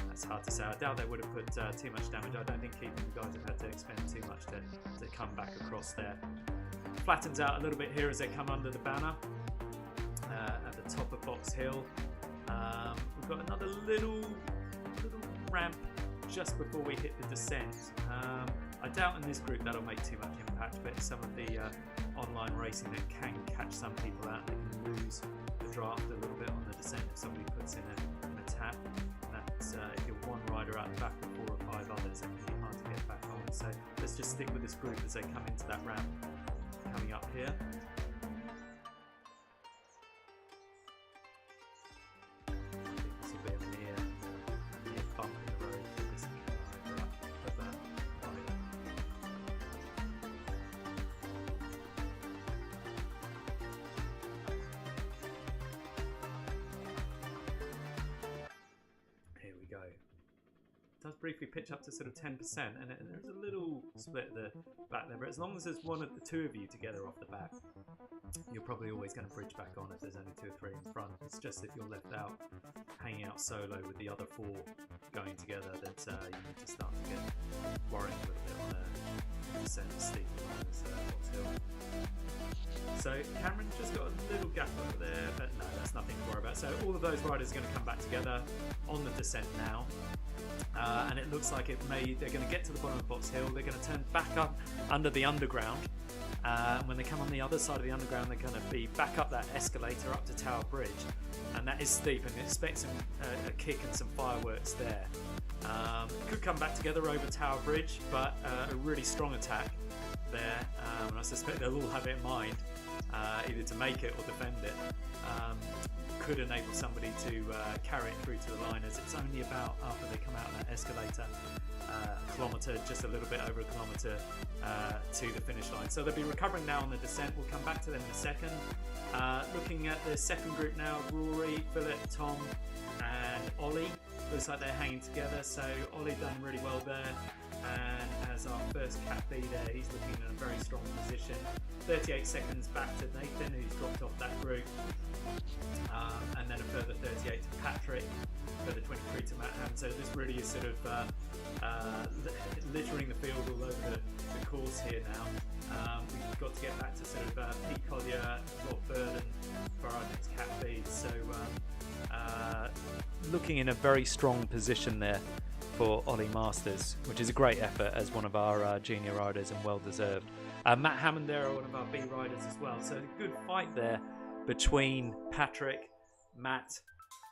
that's hard to say. I doubt they would have put too much damage. I don't think Keith and the guys have had to expend too much to come back across there. Flattens out a little bit here as they come under the banner at the top of Box Hill. We've got another little ramp just before we hit the descent. I doubt in this group that'll make too much impact, but it's some of the online racing that can catch some people out. They can lose the draft a little bit on the descent if somebody puts in a tap. That's if you're one rider out the back with 4 or 5 others, it can be hard to get back on. So let's just stick with this group as they come into that ramp coming up here. This will be a near bump in the road for this rider up of that rider. Here we go. Does briefly pitch up to sort of 10%, and there's a little split at the back there, but as long as there's one of the two of you together off the back, you're probably always going to bridge back on if there's only 2 or 3 in front. It's just if you're left out, hanging out solo with the other 4 going together, that you need to start to get worrying a little bit on the descent steep on this Box Hill. So Cameron's just got a little gap over there, but no, that's nothing to worry about. So all of those riders are going to come back together on the descent now. And it looks like they're going to get to the bottom of Box Hill. They're going to turn back up under the underground. When they come on the other side of the underground, they're going to be back up that escalator up to Tower Bridge. And that is steep, and expect a kick and some fireworks there. Could come back together over Tower Bridge, but a really strong attack there. And I suspect they'll all have it in mind, either to make it or defend it. Could enable somebody to carry it through to the line, as it's only about, after they come out of that escalator, a kilometre, just a little bit over a kilometre to the finish line. So they'll be recovering now on the descent. We'll come back to them in a second. Looking at the second group now, Rory, Philip, Tom and Ollie. Looks like they're hanging together, so Ollie done really well there. And as our first Cat B there, he's looking in a very strong position. 38 seconds back to Nathan, who's dropped off that group. And then a further 38 to Patrick, further 23 to Matt Ham. So this really is sort of littering the field all over the course here now. We've got to get back to sort of Pete Collier, Rob Burden for our next Cat B. So looking in a very strong position there for Ollie Masters, which is a great effort as one of our junior riders, and well deserved. Matt Hammond there, one of our B riders as well. So a good fight there between Patrick, Matt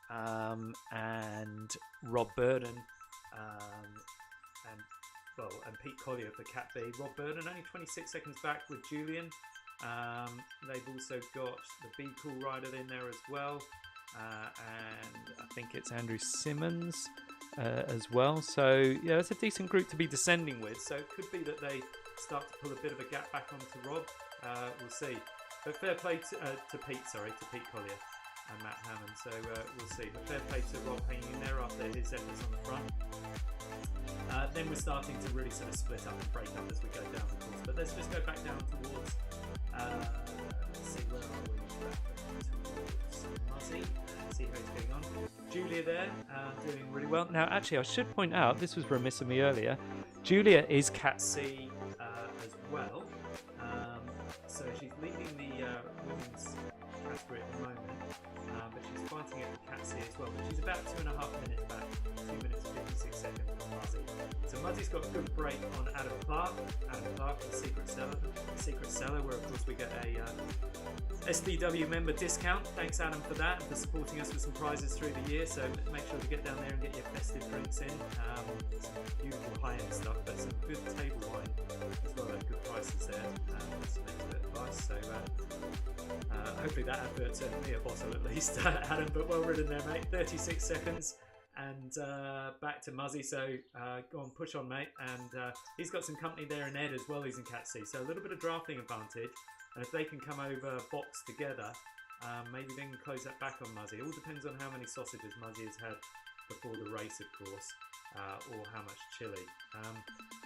and Rob Burden, and Pete Collier for Cat B. Rob Burden only 26 seconds back with Julian. They've also got the B Cool rider in there as well, and I think it's Andrew Simmons as well. So yeah, it's a decent group to be descending with. So it could be that they start to pull a bit of a gap back onto Rob. We'll see. But fair play to Pete Collier and Matt Hammond. So we'll see. But fair play to Rob hanging in there after his efforts on the front. Then we're starting to really sort of split up and break up as we go down the course. But let's just go back down towards, let's see, where are we? Towards Muzzy. See how he's getting on. Julia there, doing really well. Now, actually, I should point out, this was remiss of me earlier, Julia is Cat C as well. So she's leading the women's category at the moment, but she's fighting it for Cat C as well. But she's about 2.5 minutes back, 2 minutes 56 seconds from Muzzy. So Muzzy's got a good break on Adam Clark and Secret Seller, where of course we get a SDW member discount. Thanks Adam for that, and for supporting us with some prizes through the year. So make sure to get down there and get your festive drinks in. Some beautiful high-end stuff, but some good table wine as well at good prices there. Some expert advice. So hopefully that advert's me a bottle at least, Adam. But well ridden there, mate. 36 seconds. And back to Muzzy, so go on, push on, mate. And he's got some company there in Ed as well, who's in Cat C. So a little bit of drafting advantage. And if they can come over box together, Maybe then close that back on Muzzy. It all depends on how many sausages Muzzy has had before the race, of course, or how much chili.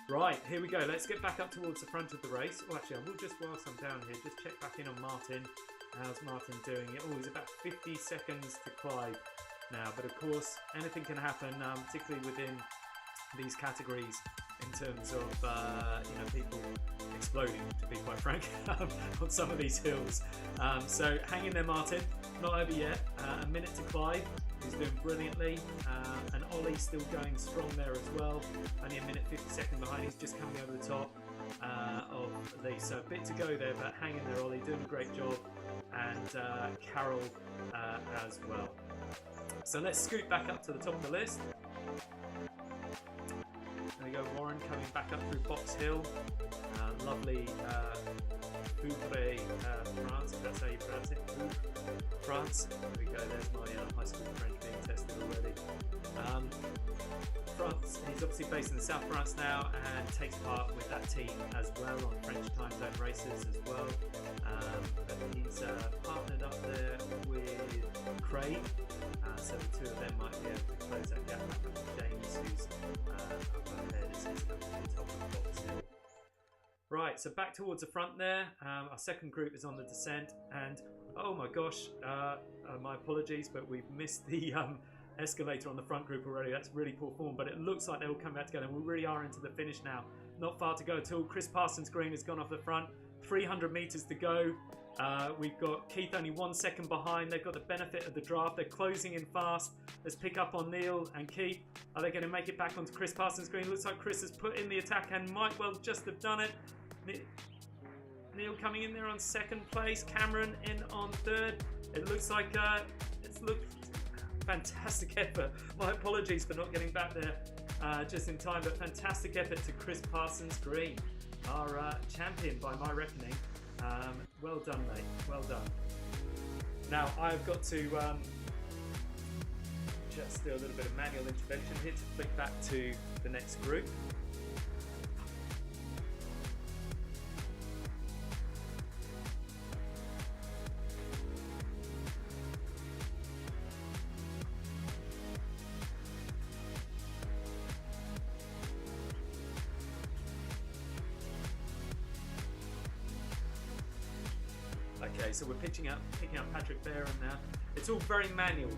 Right, here we go. Let's get back up towards the front of the race. Oh, actually, I will just, whilst I'm down here, just check back in on Martin. How's Martin doing? Oh, he's about 50 seconds to Clive now, but of course, anything can happen, particularly within these categories in terms of people exploding, to be quite frank, on some of these hills. So hang in there, Martin. Not over yet. A minute to Clive, who's doing brilliantly, and Ollie still going strong there as well. Only a minute 50 seconds behind. He's just coming over the top of Lee. So a bit to go there, but hang in there, Ollie, doing a great job, and Carol as well. So let's scoot back up to the top of the list. There we go, Warren coming back up through Box Hill. Lovely Bouvray, France, if that's how you pronounce it. France. There we go, there's my high school French being tested already. France, he's obviously based in the South France now and takes part with that team as well on French time zone races as well. But he's partnered up there with Craig, so the two of them might be able to close that gap back up to James, who's up ahead as he's up to the top of the Box Hill. Right, so back towards the front there. Our second group is on the descent, and oh my gosh, my apologies, but we've missed the escalator on the front group already. That's really poor form, but it looks like they will come back together, and we really are into the finish now. Not far to go at all. Chris Parsons Green has gone off the front. 300 metres to go. We've got Keith only 1 second behind. They've got the benefit of the draft. They're closing in fast. Let's pick up on Neil and Keith. Are they going to make it back onto Chris Parsons Green? Looks like Chris has put in the attack and might well just have done it. Neil coming in there on second place. Cameron in on third. It looks like it's looked fantastic effort. My apologies for not getting back there just in time, but fantastic effort to Chris Parsons Green, our champion by my reckoning. Well done, mate. Well done. Now I've got to just do a little bit of manual intervention here to flick back to the next group. Okay, so we're picking up Patrick Barron now. It's all very manual,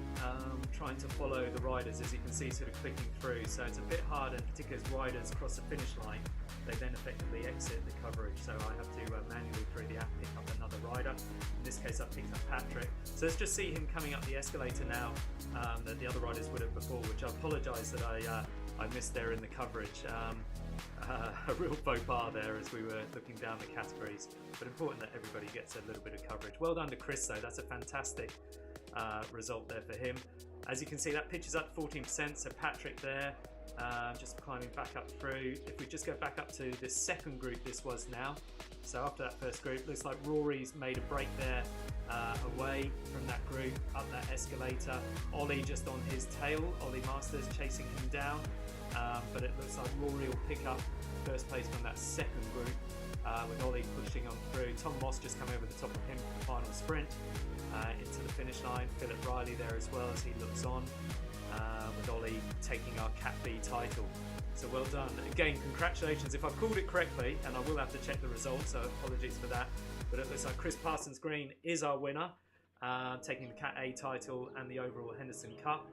trying to follow the riders, as you can see, sort of clicking through. So it's a bit hard, and particularly as riders cross the finish line, they then effectively exit the coverage. So I have to manually through the app pick up another rider. In this case, I've picked up Patrick. So let's just see him coming up the escalator now that the other riders would have before, which I apologise that I missed there in the coverage. A real faux pas there as we were looking down the categories, but important that everybody gets a little bit of coverage. Well done to Chris though, that's a fantastic result there for him. As you can see, that pitches up 14%, so Patrick there just climbing back up through. If we just go back up to the second group this was now, so after that first group, looks like Rory's made a break there away from that group, up that escalator. Ollie just on his tail, Ollie Masters chasing him down. But it looks like Rory will pick up first place from that second group with Ollie pushing on through. Tom Moss just come over the top of him for the final sprint into the finish line. Philip Riley there as well as he looks on with Ollie taking our Cat B title. So well done. Again, congratulations. If I've called it correctly, and I will have to check the results, so apologies for that, but it looks like Chris Parsons Green is our winner, taking the Cat A title and the overall Henderson Cup.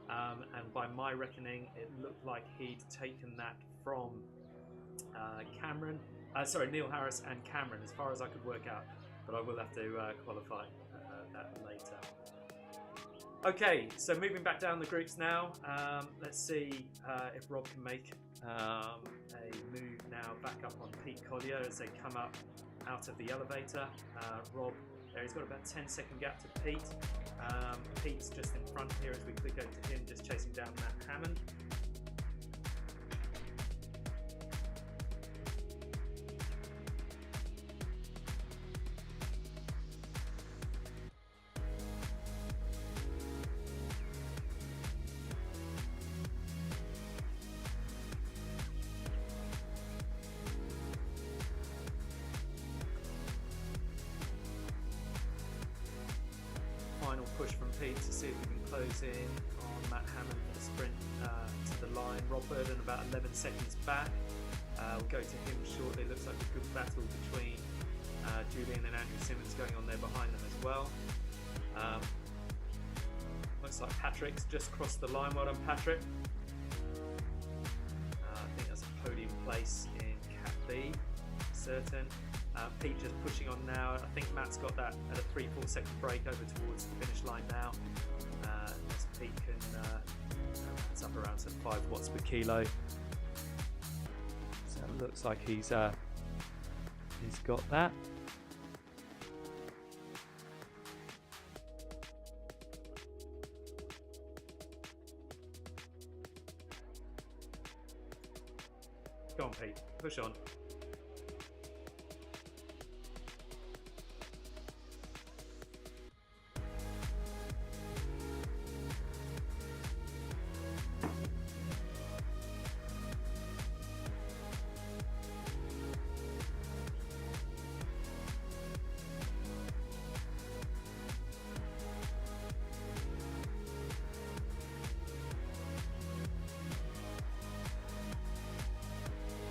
And by my reckoning, it looked like he'd taken that from Neil Harris and Cameron, as far as I could work out, but I will have to qualify that later. Okay, so moving back down the groups now, let's see if Rob can make a move now back up on Pete Collier as they come up out of the elevator. Rob there, he's got about 10-second gap to Pete. Pete's just in front here as we click over to him, just chasing down Matt Hammond. push from Pete to see if we can close in on Matt Hammond for the sprint to the line. Rob Burden about 11 seconds back. We'll go to him shortly. Looks like a good battle between Julian and Andrew Simmons going on there behind them as well. Looks like Patrick's just crossed the line. Well done, Patrick. I think that's a podium place in Cat B, certain. Pete just pushing on now. I think Matt's got that at a 3-4 second break over towards the finish line now. As Pete can, it's up around some 5 watts per kilo. So it looks like he's got that. Go on, Pete, push on.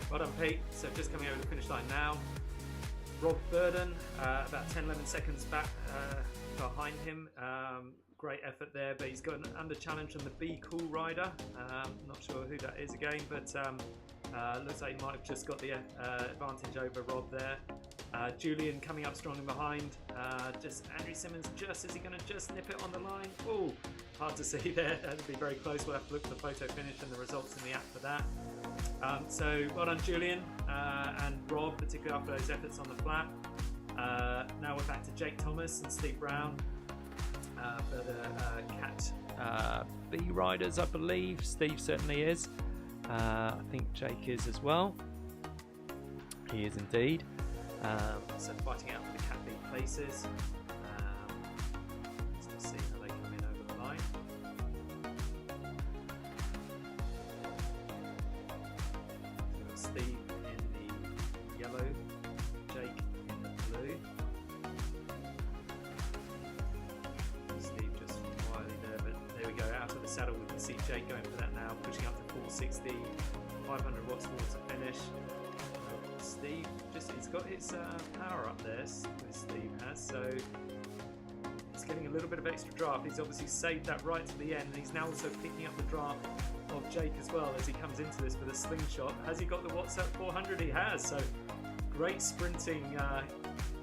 Well done, Pete. So just coming over the finish line now. Rob Burden, about 10-11 seconds back behind him. Great effort there, but he's got an under challenge on the Be Cool rider. Not sure who that is again, but looks like he might have just got the advantage over Rob there. Julian coming up strong and behind. Just Andrew Simmons, is he going to just nip it on the line? Oh, hard to see there. That'd be very close. We'll have to look at the photo finish and the results in the app for that. So well done, Julian and Rob, particularly after those efforts on the flat. Now we're back to Jake Thomas and Steve Brown for the Cat B riders, I believe. Steve certainly is. I think Jake is as well. He is indeed. So fighting out for the Cat B places. Let's see how they come in over the line. So Steve in the yellow, Jake in the blue. Steve just quietly there, but there we go. Out of the saddle, we can see Jake going for that now, pushing up to 460, 500 watts towards the finish. Steve, he's got his power up there, Steve has, so he's getting a little bit of extra draft. He's obviously saved that right to the end, and he's now also picking up the draft of Jake as well as he comes into this with a slingshot. Has he got the WhatsApp 400? He has, so great sprinting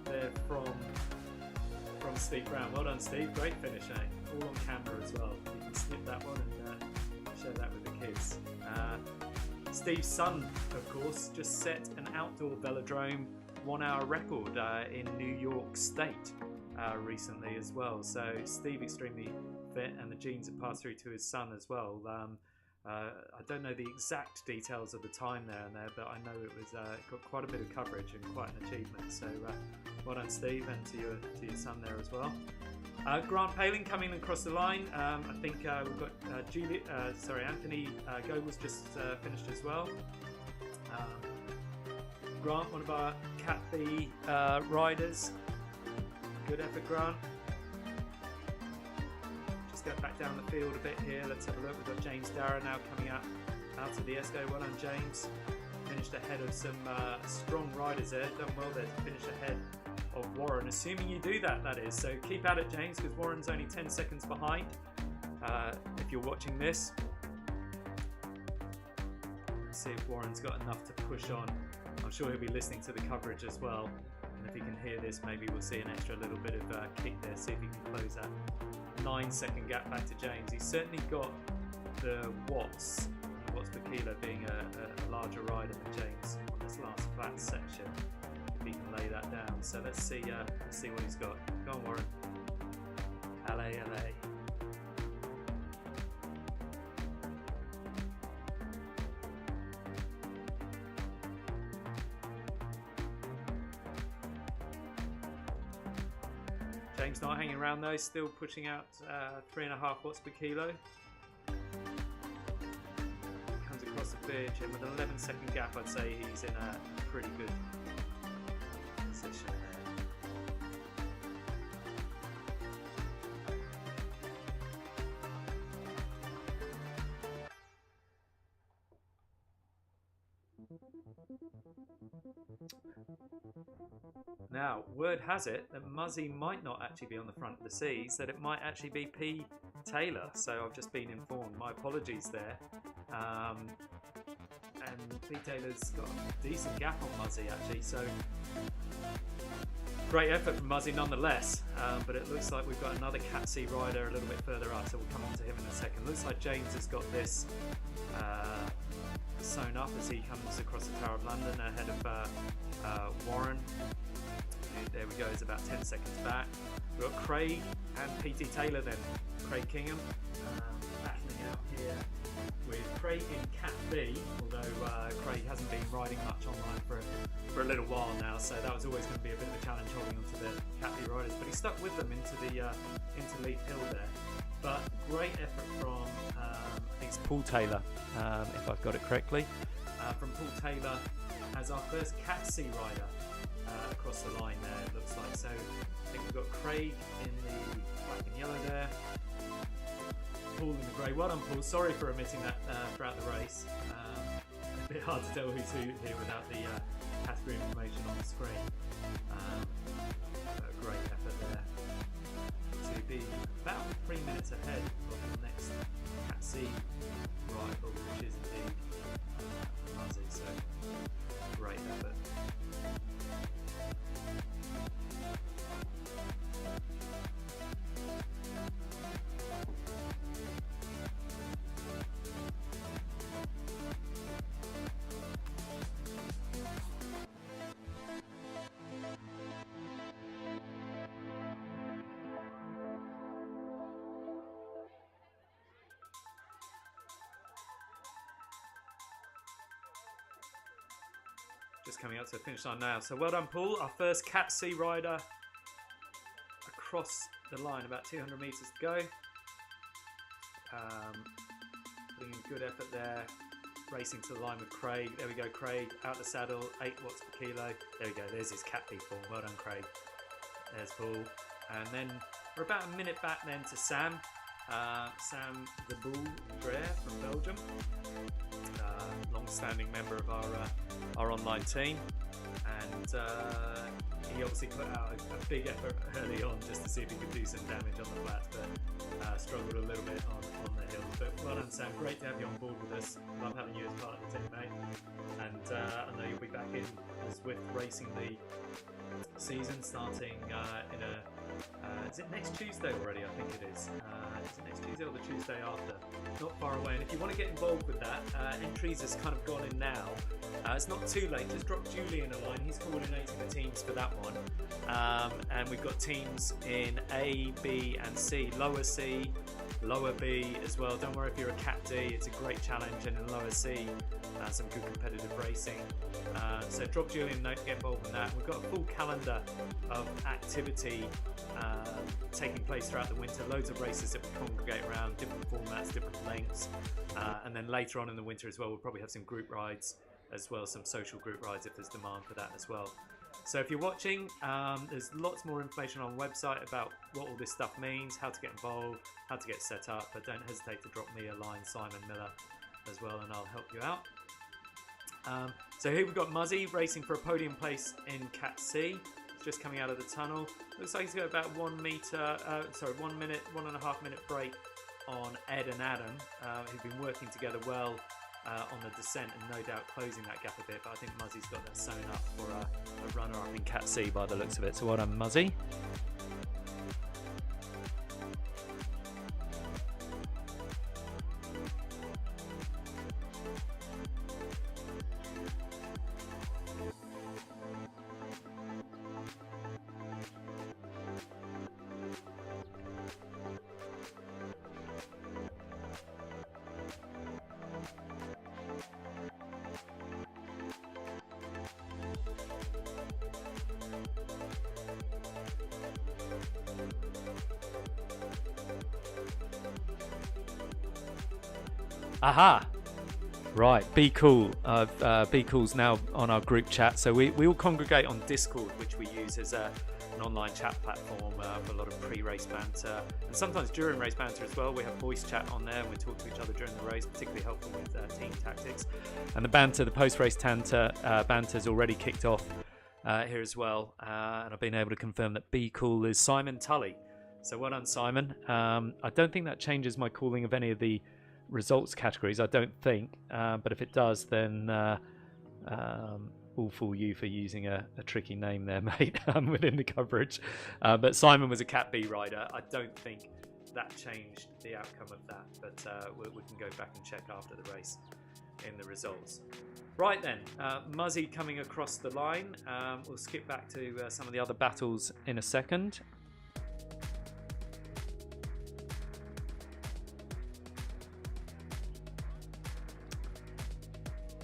there from Steve Brown. Well done, Steve, great finish, all on camera as well. You can snip that one and share that with the kids. Steve's son, of course, just set an outdoor velodrome 1-hour record in New York State recently as well. So Steve extremely fit, and the genes have passed through to his son as well. I don't know the exact details of the time there, but I know it was got quite a bit of coverage and quite an achievement. So well done, Steve, and to your son there as well. Grant Palin coming across the line. I think we've got Anthony Goebel's just finished as well. Grant, one of our Cat B riders. Good effort, Grant. Just go back down the field a bit here. Let's have a look. We've got James Darragh now coming out of the Esco. Well done, James. Finished ahead of some strong riders there. Done well there to finish ahead of Warren, assuming you do that is. So keep at it, James, because Warren's only 10 seconds behind. If you're watching this, let's see if Warren's got enough to push on. I'm sure he'll be listening to the coverage as well, and if he can hear this, maybe we'll see an extra little bit of kick there, see if he can close that 9-second gap back to James. He's certainly got the watts per kilo, being a larger rider than James on this last flat section. He can lay that down. So let's see what he's got. Go on, Warren. LA. James not hanging around though, still pushing out 3.5 watts per kilo. Comes across the bridge, and with an 11-second gap, I'd say he's in a pretty good position there. Now, word has it that Muzzy might not actually be on the front of the C's, that it might actually be P. Taylor. So I've just been informed. My apologies there. And P. Taylor's got a decent gap on Muzzy actually, so great effort from Muzzy nonetheless. But it looks like we've got another Cat C rider a little bit further up, so we'll come on to him in a second. Looks like James has got this sewn up as he comes across the Tower of London ahead of Warren. There we go, he's about 10 seconds back. We've got Craig and P.T. Taylor then. Craig Kingham battling out here with Craig in Cat B, although Craig hasn't been riding much online for a little while now, so that was always going to be a bit of a challenge holding onto the Cat B riders, but he stuck with them into Leaf Hill there. But great effort from, I think it's Paul Taylor, if I've got it correctly, from Paul Taylor as our first Cat C rider across the line there, it looks like. So I think we've got Craig in the black and yellow there, Paul in the grey. Well done, Paul. Sorry for omitting that throughout the race. A bit hard to tell who's who here without the category information on the screen. A great effort there to be about 3 minutes ahead of the next Cat C rival, which is indeed Muzzy. So great effort. Just coming up to the finish line now. So well done, Paul. Our first Cat C rider across the line. About 200 metres to go. Putting in good effort there. Racing to the line with Craig. There we go, Craig. Out the saddle. 8 watts per kilo. There we go. There's his Cat B form. Well done, Craig. There's Paul. And then we're about a minute back then to Sam. Sam the Bull Dreher from Belgium. Long-standing member of our online team, and he obviously put out a big effort early on just to see if he could do some damage on the flats, but struggled a little bit on the hills. But well done, Sam. Great to have you on board with us. Love having you as part of the team, mate. And I know you'll be back in Zwift racing the season starting in a is it next Tuesday already? I think it is. Is it next Tuesday or the Tuesday after? Not far away. And if you want to get involved with that, entries has kind of gone in now. It's not too late. Just drop Julian a line. He's coordinating the teams for that one. And we've got teams in A, B, and C. Lower C, lower B as well. Don't worry if you're a Cat D. It's a great challenge. And in lower C, some good competitive racing. So drop Julian a note to get involved in that. We've got a full calendar of activity taking place throughout the winter. Loads of races that we congregate around, different formats, different lengths, and then later on in the winter as well, we'll probably have some group rides as well, some social group rides if there's demand for that as well. So if you're watching, there's lots more information on the website about what all this stuff means, how to get involved, how to get set up, but don't hesitate to drop me a line, Simon Miller, as well, and I'll help you out. So here we've got Muzzy racing for a podium place in Cat C. Just coming out of the tunnel. Looks like he's got about 1 minute, 1.5 minute break on Ed and Adam, who've been working together well on the descent and no doubt closing that gap a bit. But I think Muzzy's got that sewn up for a runner up in Cat C by the looks of it. So well done, Muzzy. Aha! Right, Be Cool. Be Cool's now on our group chat. So we all congregate on Discord, which we use as an online chat platform for a lot of pre-race banter. And sometimes during race banter as well. We have voice chat on there and we talk to each other during the race, particularly helpful with team tactics. And the post-race banter's already kicked off here as well. And I've been able to confirm that B Cool is Simon Tully. So well done, Simon. I don't think that changes my calling of any of the results categories, I don't think. But if it does, then all for you for using a tricky name there, mate, within the coverage. But Simon was a Cat B rider. I don't think that changed the outcome of that, but we can go back and check after the race in the results. Right then, Muzzy coming across the line. We'll skip back to some of the other battles in a second.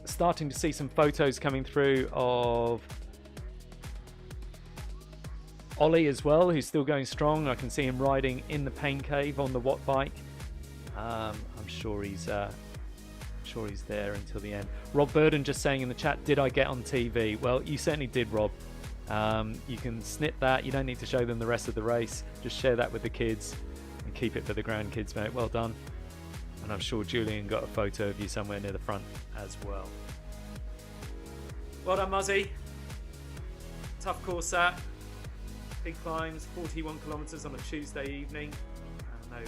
Starting to see some photos coming through of Ollie as well, who's still going strong. I can see him riding in the Pain Cave on the Watt bike. I'm sure he's there until the end. Rob Burden just saying in the chat, did I get on TV? Well, you certainly did, Rob. You can snip that. You don't need to show them the rest of the race. Just share that with the kids and keep it for the grandkids, mate. Well done. And I'm sure Julian got a photo of you somewhere near the front as well. Well done, Muzzy. Tough course that. Big climbs, 41 kilometres on a Tuesday evening. I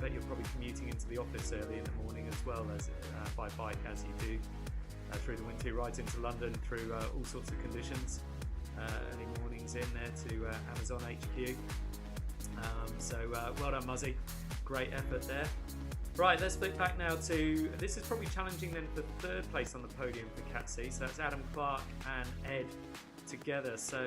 bet you're probably commuting into the office early in the morning as well as by bike, as you do through the winter rides into London through all sorts of conditions. Early mornings in there to Amazon HQ. So well done, Muzzy. Great effort there. Right, let's flip back now to, this is probably challenging then for third place on the podium for Cat C. So that's Adam Clark and Ed together. So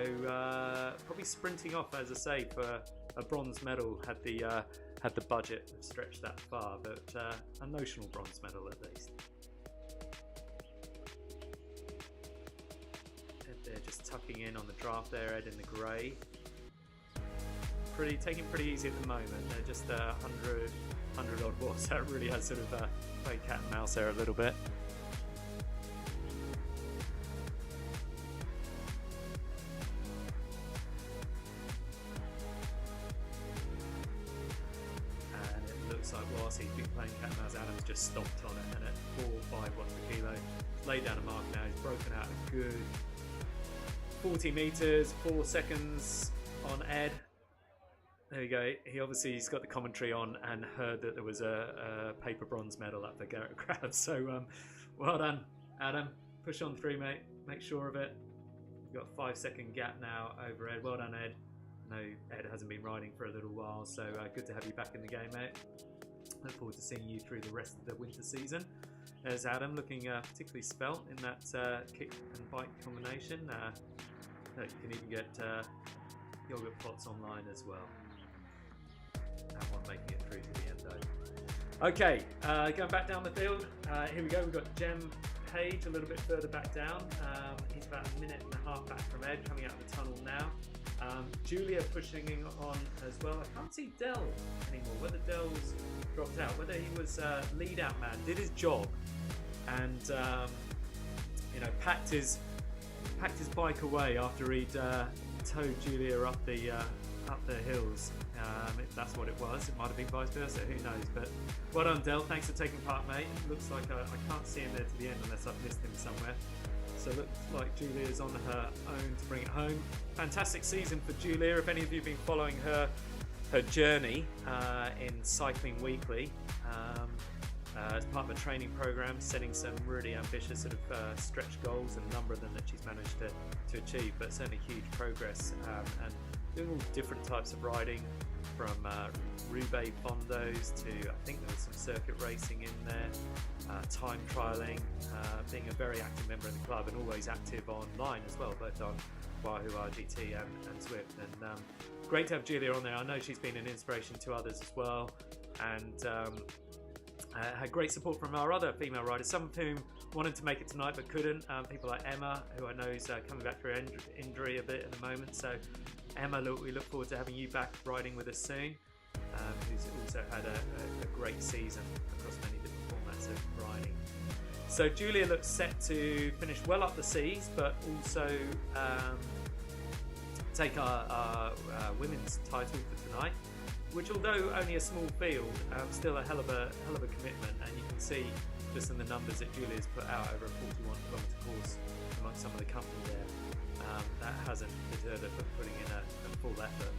probably sprinting off, as I say, for a bronze medal had the budget stretched that far, but a notional bronze medal at least. Ed there just tucking in on the draft there, Ed in the grey. Taking pretty easy at the moment. They're just 100 odd watts. That really has sort of played cat and mouse there a little bit. And it looks like whilst he's been playing cat and mouse, Adam's just stomped on it, and at 4 or 5 watts per kilo, laid down a mark now. He's broken out a good 40 metres, 4 seconds on Ed. There you go. He's got the commentary on and heard that there was a paper bronze medal up for Garrett Krabs. So well done, Adam. Push on through, mate. Make sure of it. You've got a 5-second gap now over Ed. Well done, Ed. I know Ed hasn't been riding for a little while, so good to have you back in the game, mate. Look forward to seeing you through the rest of the winter season. There's Adam looking particularly svelte in that kick and bike combination. You can even get yogurt pots online as well. That one making it through to the end though. Okay, going back down the field. Here we go. We've got Jem Page a little bit further back down. He's about a minute and a half back from Ed, coming out of the tunnel now. Julia pushing on as well. I can't see Dell anymore. Whether Dell's dropped out, whether he was lead out man, did his job, and packed his bike away after he'd towed Julia up the hills. If that's what it was, it might have been vice versa, who knows. But well done, Dell. Thanks for taking part, mate. It looks like I can't see him there to the end unless I've missed him somewhere. So it looks like Julia's on her own to bring it home. Fantastic season for Julia. If any of you have been following her journey in Cycling Weekly, as part of a training program, setting some really ambitious sort of stretch goals, and a number of them that she's managed to achieve, but certainly huge progress, and doing all different types of riding, from Roubaix Fondos to, I think there was some circuit racing in there, time trialling, being a very active member of the club, and always active online as well, both on Wahoo RGT and Zwift. And great to have Julia on there. I know she's been an inspiration to others as well, and had great support from our other female riders, some of whom wanted to make it tonight but couldn't. People like Emma, who I know is coming back through injury a bit at the moment. So Emma, we look forward to having you back riding with us soon, who's also had a great season across many different formats of riding. So Julia looks set to finish well up the seas, but also take our women's title for tonight. which although only a small field, still a hell of a commitment, and you can see just in the numbers that Julia's put out over a 41-kilometre course amongst some of the company there. That hasn't deterred her from putting in a full effort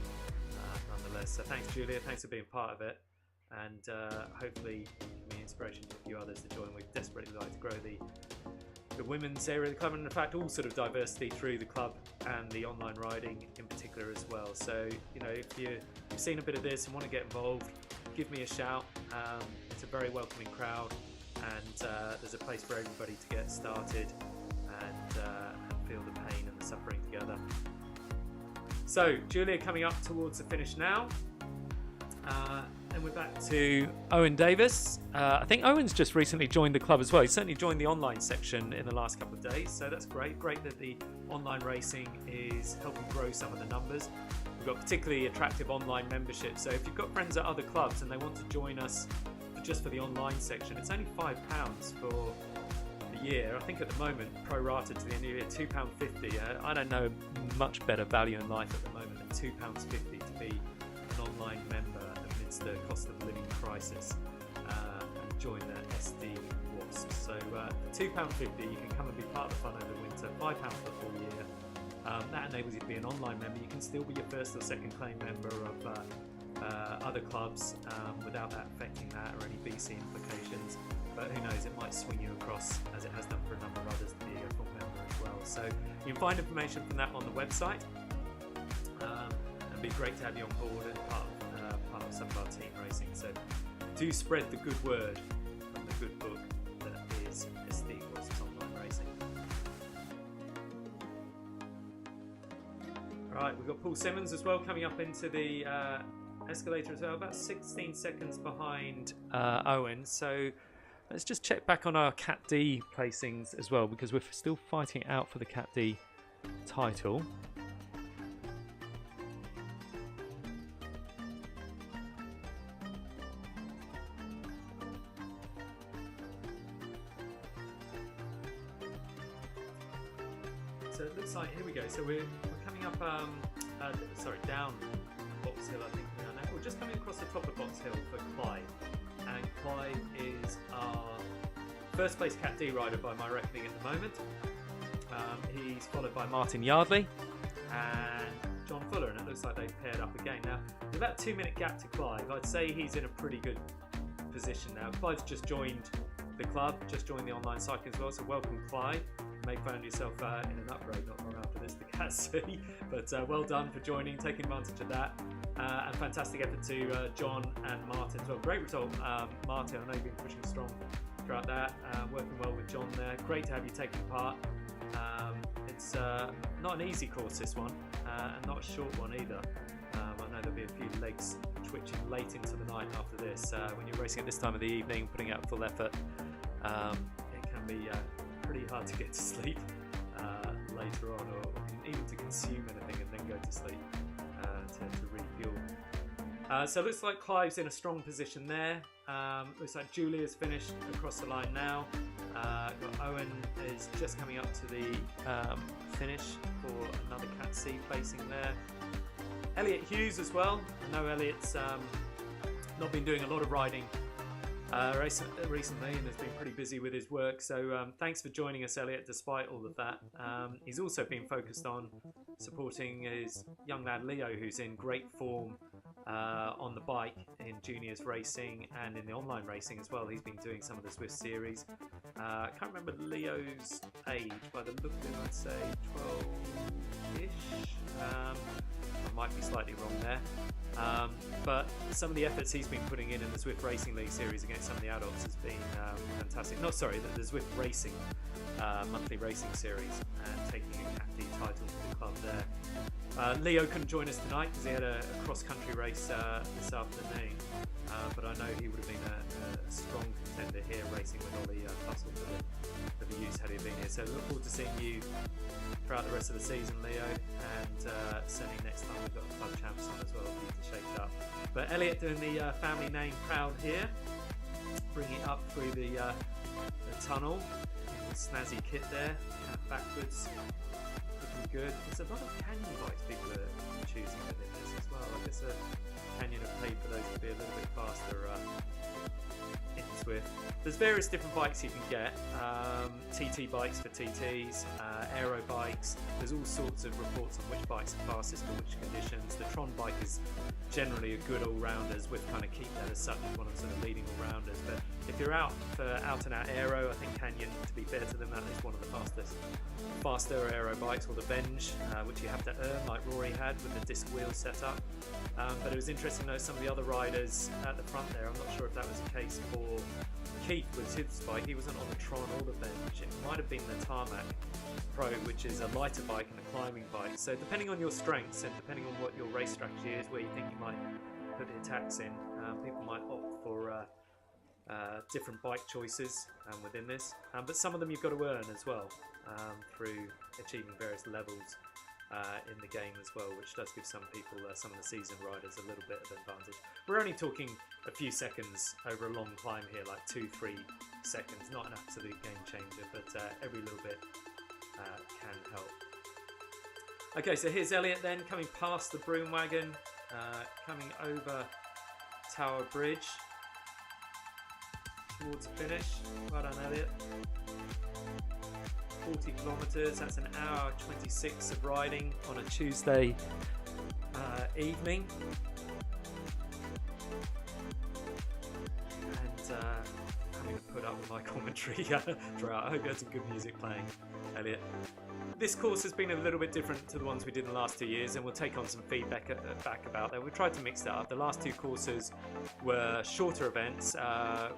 nonetheless. So thanks, Julia, thanks for being part of it, and hopefully give me inspiration to a few others to join. We'd desperately like to grow the women's area of the club, and in fact all sort of diversity through the club and the online riding in particular as well. So if you've seen a bit of this and want to get involved, give me a shout. It's a very welcoming crowd, and there's a place for everybody to get started and feel the pain and the suffering together. So Julia coming up towards the finish now. Then we're back to Owen Davis. I think Owen's just recently joined the club as well. He's certainly joined the online section in the last couple of days, so that's great. Great that the online racing is helping grow some of the numbers. We've got particularly attractive online memberships, so if you've got friends at other clubs and they want to join us just for the online section, it's only £5 for the year. I think at the moment, pro-rated to the end of the year, £2.50. I don't know much better value in life at the moment than £2.50 to be an online member amidst the cost of living crisis and join the SD WASP. So £2.50, you can come and be part of the fun over the winter, £5 for the full year. That enables you to be an online member. You can still be your first or second claim member of other clubs without that affecting that or any BC implications, but who knows, it might swing you across, as it has done for a number of others, to be a full member as well. So you can find information from that on the website, and it'd be great to have you on board and part of some of our team racing. So do spread the good word from the good book that is SD Wasps Online Racing. Right, we've got Paul Simmons as well coming up into the escalator as well, about 16 seconds behind Owen. So let's just check back on our Cat D placings as well, because we're still fighting it out for the Cat D title. So it looks like, here we go, so we're coming up, down Box Hill, I think we are now. We're just coming across the top of Box Hill for Clive, and Clive is our first place Cat D rider by my reckoning at the moment. He's followed by Martin Yardley and John Fuller, and it looks like they've paired up again. Now, with about a 2-minute gap to Clive, I'd say he's in a pretty good position now. Clive's just joined the club, just joined the online cycling as well, so welcome Clive. You may find yourself in an upgrade not long after this, the Cat C, but well done for joining, taking advantage of that, and fantastic effort to John and Martin as well. Great result, Martin. I know you've been pushing strong throughout that, working well with John there. Great to have you taking part. It's not an easy course, this one, and not a short one either. I know there'll be a few legs twitching late into the night after this. When you're racing at this time of the evening, putting out full effort, it can be pretty hard to get to sleep later on, or even to consume anything and then go to sleep to refuel. So it looks like Clive's in a strong position there. Looks like Julia's finished across the line now. Got Owen is just coming up to the finish for another Cat C placing there. Elliot Hughes as well. I know Elliot's not been doing a lot of riding recently and has been pretty busy with his work, so thanks for joining us, Elliot, despite all of that. He's also been focused on supporting his young lad Leo, who's in great form on the bike in juniors racing and in the online racing as well. He's been doing some of the Zwift series. I can't remember Leo's age, by the look of him I'd say 12-ish. I might be slightly wrong there. But some of the efforts he's been putting in the Zwift Racing League series against some of the adults has been fantastic. No, sorry, the Zwift Racing monthly racing series, and taking a Cat D title for the club there. Leo couldn't join us tonight because he had a cross-country race this afternoon, but I know he would have been a strong contender here, racing with Ollie Fussell for the youth had he been here. So look forward to seeing you throughout the rest of the season, Leo, and certainly next time we've got a club champs on as well for you to shake it up. But Elliot doing the family name proud here, bringing it up through the tunnel. snazzy kit there, backwards, looking good. There's a lot of canyon bikes people are choosing within this as well. I guess a canyon have paid for those to be a little bit faster in Zwift. There's various different bikes you can get. TT bikes for TTs, aero bikes. There's all sorts of reports on which bikes are fastest for which conditions. The Tron bike is generally a good all-rounder. Zwift kind of keep that as such as one of the sort of leading all-rounders. But if you're out for out-and-out aero, I think Canyon, to be fair to them, that is one of the faster aero bikes, or the Venge, which you have to earn, like Rory had with the disc wheel setup. But it was interesting to know some of the other riders at the front there. I'm not sure if that was the case for Keith with his bike. He wasn't on the Tron or the Venge. It might have been the Tarmac Pro, which is a lighter bike and a climbing bike. So depending on your strengths and depending on what your race strategy is, where you think you might put the attacks in, people might opt for different bike choices within this. But some of them you've got to earn as well through achieving various levels in the game as well, which does give some people, some of the seasoned riders, a little bit of advantage. We're only talking a few seconds over a long climb here, like 2-3 seconds, not an absolute game changer, but every little bit can help. Okay, so here's Elliot then, coming past the broom wagon, coming over Tower Bridge towards the finish. Well done, Elliot. 40 kilometres, that's an hour 26 of riding on a Tuesday evening. And having to put up with my commentary throughout. I hope you had some good music playing, Elliot. This course has been a little bit different to the ones we did in the last 2 years, and we'll take on some feedback back about that. We've tried to mix that up. The last two courses were shorter events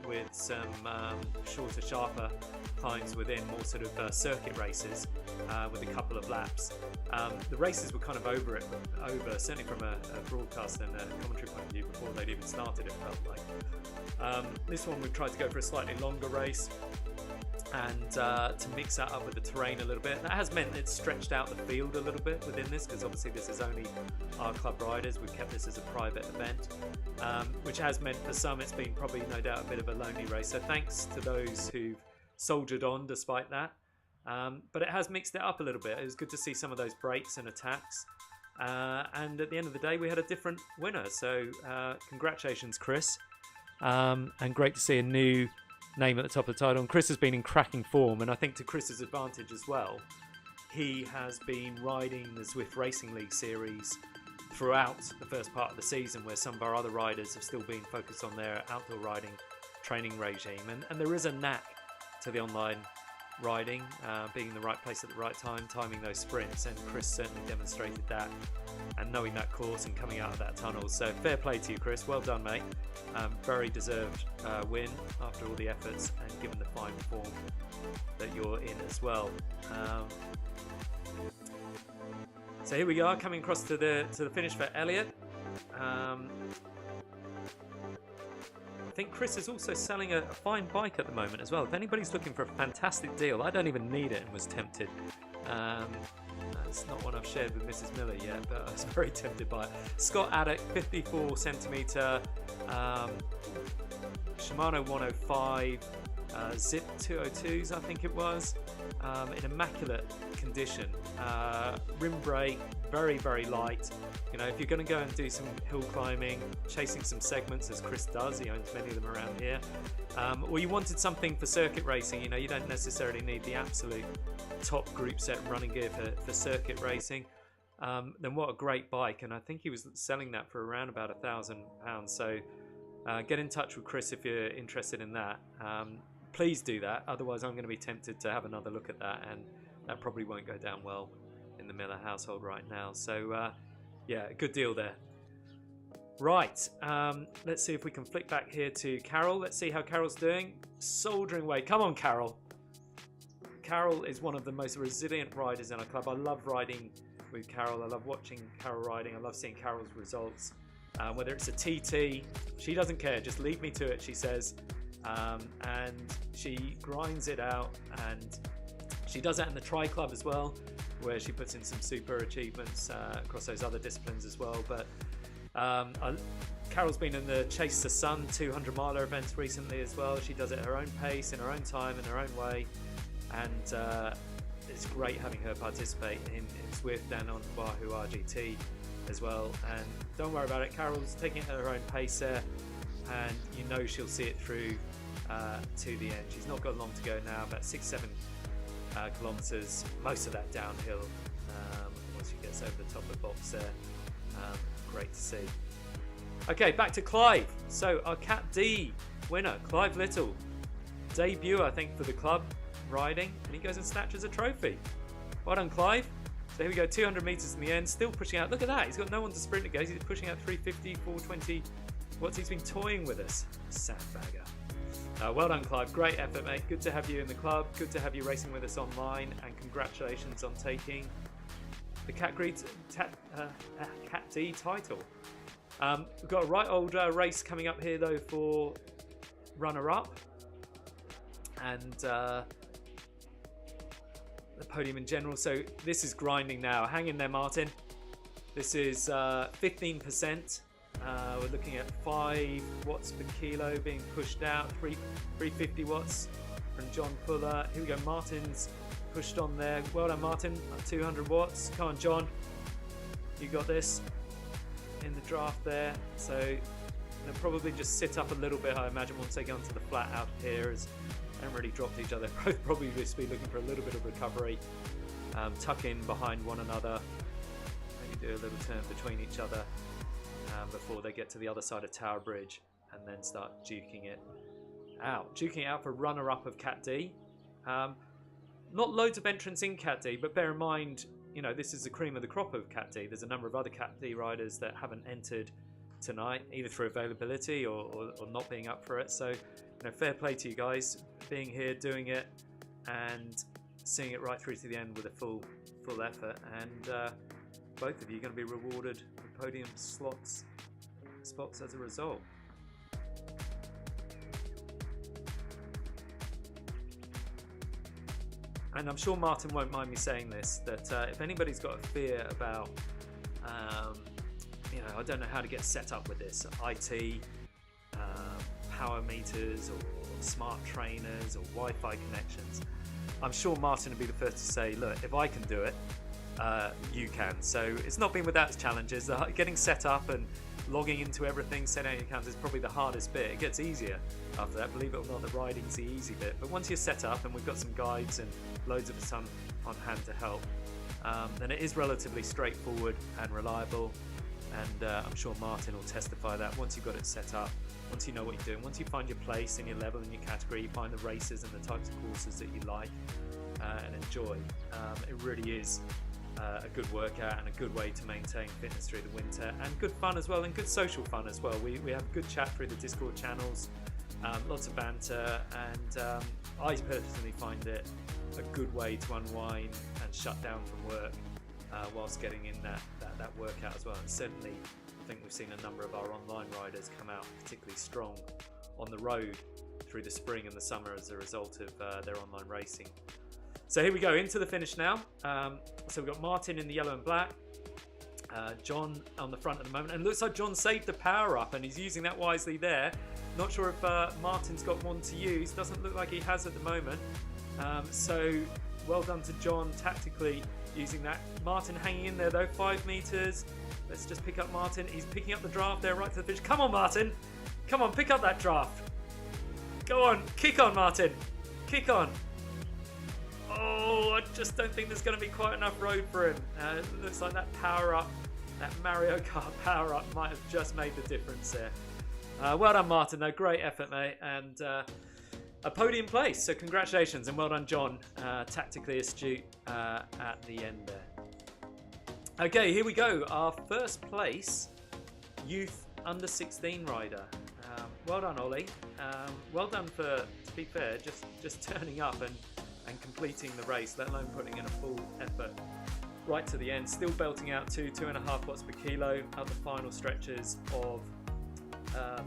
with some shorter, sharper climbs within, more sort of circuit races with a couple of laps. The races were kind of over, certainly from a broadcast and a commentary point of view, before they'd even started, it felt like. This one we've tried to go for a slightly longer race, and to mix that up with the terrain a little bit. That has meant it's stretched out the field a little bit within this, because obviously this is only our club riders. We've kept this as a private event, which has meant for some it's been probably no doubt a bit of a lonely race. So thanks to those who've soldiered on despite that. But it has mixed it up a little bit. It was good to see some of those breaks and attacks. And at the end of the day, we had a different winner. So congratulations, Chris. And great to see a new name at the top of the title. And Chris has been in cracking form, and I think to Chris's advantage as well, he has been riding the Zwift Racing League series throughout the first part of the season, where some of our other riders have still been focused on their outdoor riding training regime. And there is a knack to the online riding, being in the right place at the right time, timing those sprints, and Chris certainly demonstrated that, and knowing that course and coming out of that tunnel. So fair play to you, Chris. Well done, mate. Very deserved win after all the efforts, and given the fine form that you're in as well. So here we are, coming across to the finish for Elliot. I think Chris is also selling a fine bike at the moment as well. If anybody's looking for a fantastic deal, I don't even need it and was tempted. It's not one I've shared with Mrs. Miller yet, but I was very tempted by it. Scott Addick, 54 centimetre, Shimano 105, Zip 202s, I think it was, in immaculate condition. Rim brake, very, very light. You know, if you're going to go and do some hill climbing, chasing some segments, as Chris does, he owns many of them around here, or you wanted something for circuit racing, you know, you don't necessarily need the absolute top group set running gear for circuit racing, then what a great bike. And I think he was selling that for around about £1,000. So get in touch with Chris if you're interested in that. Please do that, otherwise I'm going to be tempted to have another look at that, and that probably won't go down well in the Miller household right now. So yeah, good deal there. Right, let's see if we can flick back here to Carol. Let's see how Carol's doing. Soldiering away. Come on, Carol. Carol is one of the most resilient riders in our club. I love riding with Carol. I love watching Carol riding. I love seeing Carol's results. Whether it's a TT, she doesn't care. Just leave me to it, she says. And she grinds it out. And she does that in the Tri Club as well, where she puts in some super achievements across those other disciplines as well. But Carol's been in the Chase the Sun 200 miler events recently as well. She does it at her own pace, in her own time, in her own way. and it's great having her participate in Zwift and on Wahoo RGT as well. And don't worry about it, Carol's taking it at her own pace there, and you know she'll see it through to the end. She's not got long to go now, about 6-7 kilometres, most of that downhill once she gets over the top of the box there. Great to see. Okay, back to Clive. So our Cat D winner, Clive Little, debut I think for the club riding, and he goes and snatches a trophy. Well done, Clive. So here we go, 200 metres in the end, still pushing out. Look at that, he's got no one to sprint against. He's pushing out 350, 420. He's been toying with us, sandbagger. Well done, Clive. Great effort, mate. Good to have you in the club. Good to have you racing with us online, and congratulations on taking the Cat D title. We've got a right old race coming up here though for runner-up, and the podium in general. So this is grinding now. Hang in there, Martin. This is 15%. We're looking at 5 watts per kilo being pushed out, 350 watts from John Fuller. Here we go, Martin's pushed on there. Well done, Martin, 200 watts. Come on, John, you got this in the draft there. So they'll probably just sit up a little bit, I imagine, once they get onto the flat out here, as they haven't really dropped each other. Both probably just be looking for a little bit of recovery, tuck in behind one another, maybe do a little turn between each other before they get to the other side of Tower Bridge, and then start duking it out. Duking it out for runner-up of Cat D. Not loads of entrants in Cat D, but bear in mind, you know, this is the cream of the crop of Cat D. There's a number of other Cat D riders that haven't entered tonight, either through availability or not being up for it. So, you know, fair play to you guys being here, doing it, and seeing it right through to the end with a full effort. And both of you are going to be rewarded with podium spots as a result. And I'm sure Martin won't mind me saying this, that if anybody's got a fear about, you know, I don't know how to get set up with this, IT, power meters, or smart trainers, or Wi-Fi connections, I'm sure Martin would be the first to say, look, if I can do it, you can. So it's not been without its challenges. Getting set up and logging into everything, setting out your accounts is probably the hardest bit. It gets easier after that. Believe it or not, the riding's the easy bit. But once you're set up, and we've got some guides and loads of us on hand to help, then it is relatively straightforward and reliable. And I'm sure Martin will testify that once you've got it set up, once you know what you're doing, once you find your place in your level, in your category, you find the races and the types of courses that you like and enjoy. It really is a good workout and a good way to maintain fitness through the winter, and good fun as well, and good social fun as well. We have a good chat through the Discord channels, lots of banter, and I personally find it a good way to unwind and shut down from work whilst getting in that workout as well. And certainly I think we've seen a number of our online riders come out particularly strong on the road through the spring and the summer as a result of their online racing. So here we go, into the finish now. So we've got Martin in the yellow and black, John on the front at the moment, and it looks like John saved the power up and he's using that wisely there. Not sure if Martin's got one to use, doesn't look like he has at the moment. So well done to John tactically using that. Martin hanging in there though, 5 meters. Let's just pick up Martin. He's picking up the draft there right to the finish. Come on, Martin. Come on, pick up that draft. Go on, kick on, Martin. Kick on. Oh, I just don't think there's going to be quite enough road for him. It looks like that power up, that Mario Kart power up might have just made the difference there. Well done, Martin, though. Great effort, mate. And a podium place. So congratulations, and well done, John. Tactically astute at the end there. Okay, here we go. Our first place youth under 16 rider. Well done, Ollie. Well done for, to be fair, just turning up and completing the race, let alone putting in a full effort right to the end. Still belting out 2.5 watts per kilo at the final stretches of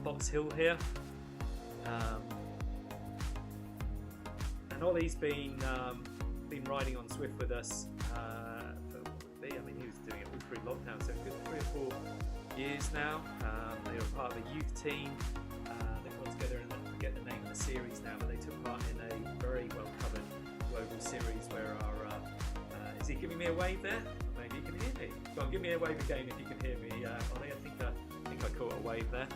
Box Hill here. And Ollie's been riding on Zwift with us I mean, he was doing it all through lockdown, so a good 3 or 4 years now. They were part of a youth team. They got together, and I forget the name of the series now, but they took part in a very well covered global he giving me a wave there? Maybe you can hear me. Go on, give me a wave again if you can hear me, Ollie. I think I caught a wave there.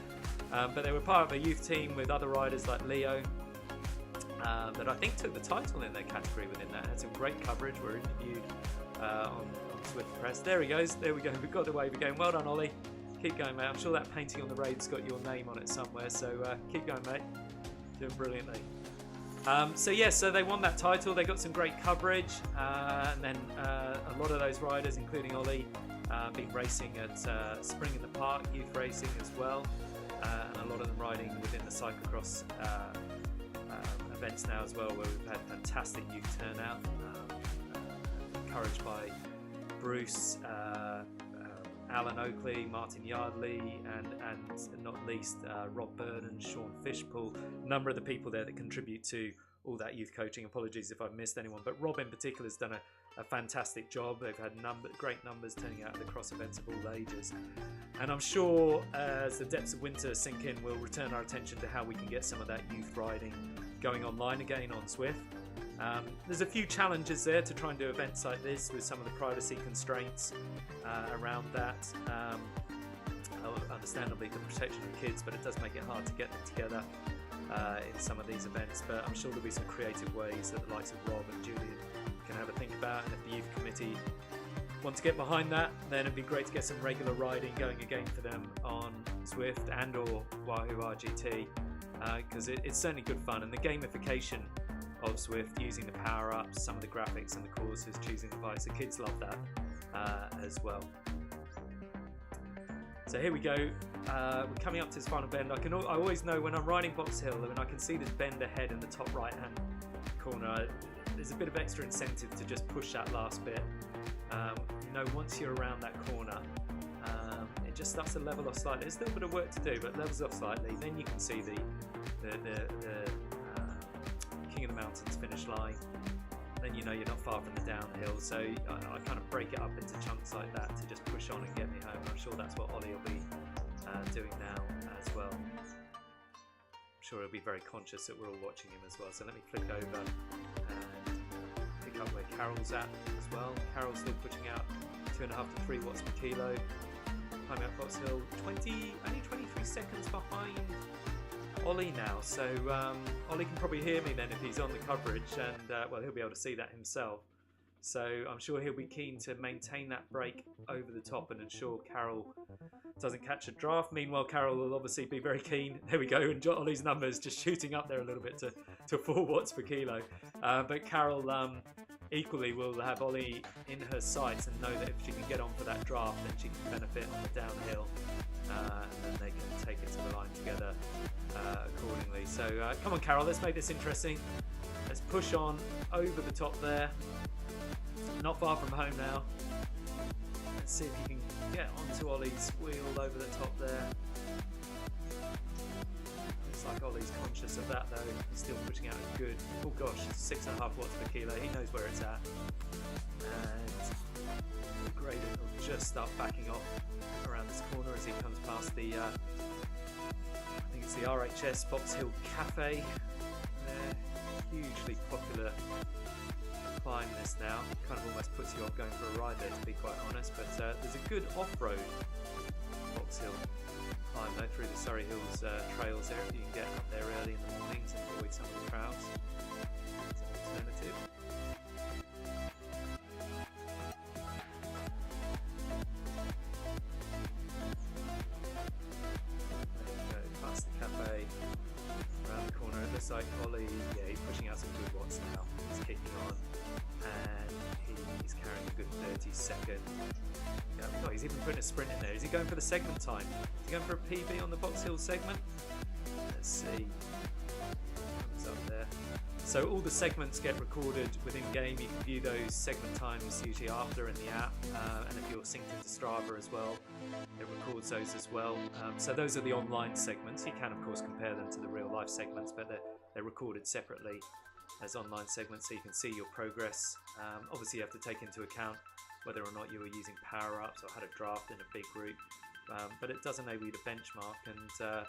But they were part of a youth team with other riders like Leo, that I think took the title in their category within that. Had some great coverage. We're interviewed on Zwift Press. There he goes. There we go. We've got the wave again. Well done, Ollie. Keep going, mate. I'm sure that painting on the raid's got your name on it somewhere. So keep going, mate. Doing brilliantly. So they won that title. They got some great coverage, and then a lot of those riders, including Ollie, been racing at Spring in the Park youth racing as well, and a lot of them riding within the cyclocross events now as well, where we've had fantastic youth turnout, encouraged by Bruce, Alan Oakley, Martin Yardley, and not least Rob Byrne and Sean Fishpool, a number of the people there that contribute to all that youth coaching. Apologies if I've missed anyone, but Rob in particular has done a fantastic job. They've had great numbers turning out at the cross events of all ages, and I'm sure as the depths of winter sink in, we'll return our attention to how we can get some of that youth riding going online again on Zwift. There's a few challenges there to try and do events like this with some of the privacy constraints around that. Understandably, the protection of kids, but it does make it hard to get them together in some of these events. But I'm sure there'll be some creative ways that the likes of Rob and Julian can have a think about. And if the youth committee want to get behind that, then it'd be great to get some regular riding going again for them on Zwift and or Wahoo RGT, because it's certainly good fun. And the gamification of Zwift, using the power-ups, some of the graphics and the courses, choosing the bikes, the kids love that as well. So here we go, we're coming up to this final bend. I always know when I'm riding Box Hill, and I can see this bend ahead in the top right hand corner, there's a bit of extra incentive to just push that last bit. Once you're around that corner, it just starts to level off slightly. There's a little bit of work to do, but it levels off slightly. Then you can see the King of the Mountains finish line. Then you know you're not far from the downhill. So I kind of break it up into chunks like that to just push on and get me home. I'm sure that's what Ollie will be doing now as well. I'm sure he'll be very conscious that we're all watching him as well. So let me flick over and pick up where Carol's at as well. Carol's still pushing out 2.5 to 3 watts per kilo. Climbing up Box Hill, only 23 seconds behind Ollie now, so Ollie can probably hear me then if he's on the coverage, and he'll be able to see that himself. So I'm sure he'll be keen to maintain that break over the top and ensure Carol doesn't catch a draft. Meanwhile, Carol will obviously be very keen. There we go, and Ollie's numbers just shooting up there a little bit to 4 watts per kilo. But Carol equally will have Ollie in her sights and know that if she can get on for that draft, then she can benefit on the downhill, and then they can take it to the line together accordingly. So come on, Carol, let's make this interesting. Let's push on over the top there. Not far from home now. Let's see if you can get onto Ollie's wheel over the top there. Looks like Ollie's conscious of that though. He's still pushing out a good, 6.5 watts per kilo. He knows where it's at. And the gradient will just start backing off around this corner as he comes past the I think it's the RHS Box Hill Cafe. They're hugely popular climb this now. Kind of almost puts you off going for a ride there, to be quite honest. But there's a good off-road Box Hill climb though through the Surrey Hills trails there. If you can get up there early in the mornings and avoid some of the crowds, it's an alternative. Past the cafe, around the corner. It looks like Ollie, he's pushing out some good watts now. He's kicking on, and he's carrying a good 30-second. He's even putting a sprint in there. Is he going for the segment time? Is he going for a PB on the Box Hill segment? Let's see. Comes up there. So all the segments get recorded within game. You can view those segment times usually after in the app, and if you're synced into Strava as well, it records those as well. So those are the online segments. You can of course compare them to the real life segments, but they're recorded separately as online segments so you can see your progress. Obviously you have to take into account whether or not you were using power-ups or had a draft in a big group, but it does enable you to benchmark. And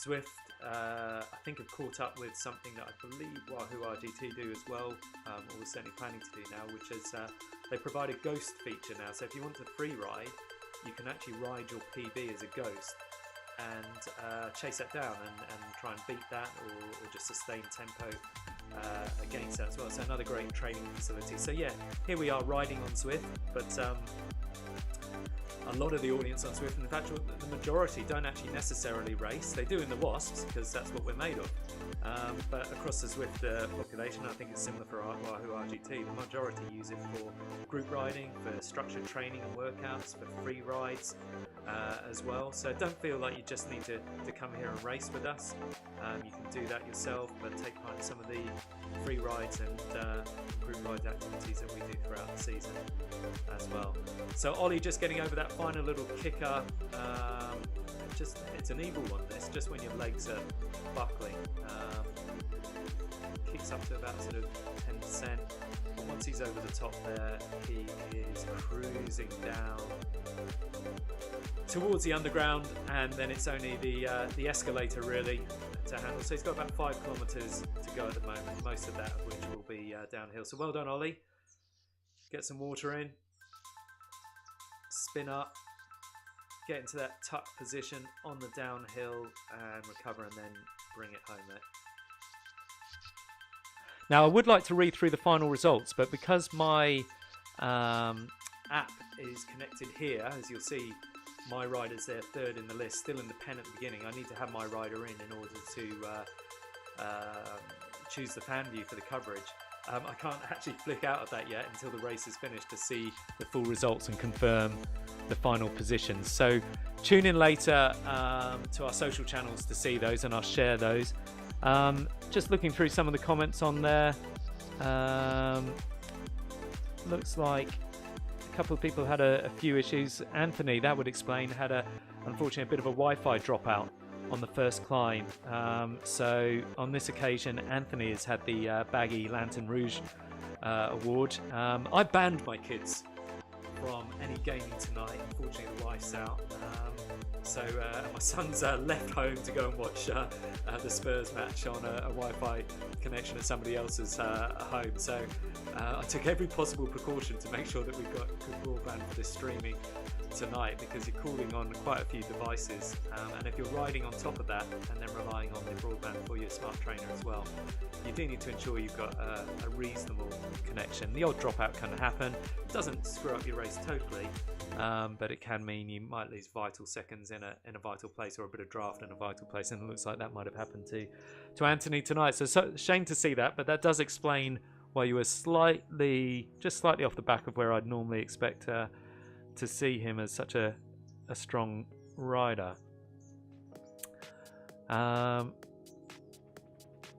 Zwift I think have caught up with something that I believe Wahoo RGT do as well, or we're certainly planning to do now, which is they provide a ghost feature now. So if you want to free ride, you can actually ride your PB as a ghost and chase that down and try and beat that, or just sustain tempo against that as well. So another great training facility. So yeah, here we are riding on Zwift, but a lot of the audience on Zwift, and in fact the majority, don't actually necessarily race. They do in the Wasps because that's what we're made of. But across the Zwift population, I think it's similar for Wahoo RGT. The majority use it for group riding, for structured training and workouts, for free rides as well. So don't feel like you just need to come here and race with us. You can do that yourself, but take part in some of the free rides and group ride activities that we do throughout the season as well. So Ollie just getting over that final little kicker. It's an evil one, this, just when your legs are buckling. Kicks up to about sort of 10%. But once he's over the top there, he is cruising down towards the underground, and then it's only the escalator really to handle. So he's got about 5 kilometres to go at the moment, most of that of which will be downhill. So well done, Ollie. Get some water in, spin up, get into that tuck position on the downhill and recover, and then bring it home there. Now I would like to read through the final results, but because my app is connected here, as you'll see, my rider's there third in the list, still in the pen at the beginning. I need to have my rider in order to choose the fan view for the coverage. I can't actually flick out of that yet until the race is finished to see the full results and confirm the final positions. So tune in later to our social channels to see those, and I'll share those. Just looking through some of the comments on there, looks like a couple of people had a few issues. Anthony, that would explain, had unfortunately a bit of a Wi-Fi dropout on the first climb. So on this occasion, Anthony has had the Baggy Lantern Rouge award. I banned my kids from any gaming tonight. Unfortunately, the wife's out. So my son's left home to go and watch the Spurs match on a Wi-Fi connection at somebody else's home. So I took every possible precaution to make sure that we've got good broadband for this streaming tonight, because you're calling on quite a few devices, and if you're riding on top of that and then relying on the broadband for your smart trainer as well, you do need to ensure you've got a reasonable connection. The odd dropout can happen. It doesn't screw up your race totally, but it can mean you might lose vital seconds in a vital place, or a bit of draft in a vital place, and it looks like that might have happened to Anthony tonight. So shame to see that, but that does explain why you were just slightly off the back of where I'd normally expect to see him as such a strong rider.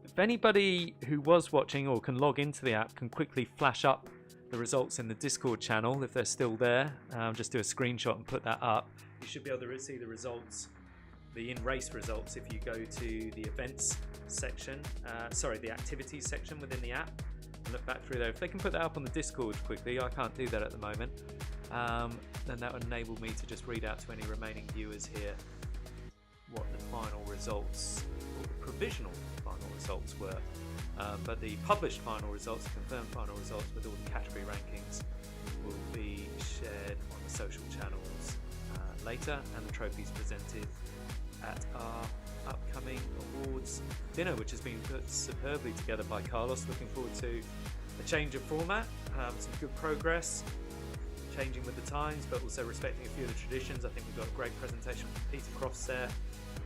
If anybody who was watching or can log into the app can quickly flash up the results in the Discord channel if they're still there, just do a screenshot and put that up. You should be able to see the results, the in-race results, if you go to the events section, the activities section within the app, and look back through there. If they can put that up on the Discord quickly, I can't do that at the moment, then that would enable me to just read out to any remaining viewers here what the final results, or the provisional final results were. But the published final results, confirmed final results with all the category rankings, will be shared on the social channels later, and the trophies presented at our upcoming awards dinner, which has been put superbly together by Carlos. Looking forward to a change of format, some good progress, changing with the times, but also respecting a few of the traditions. I think we've got a great presentation from Peter Crofts there,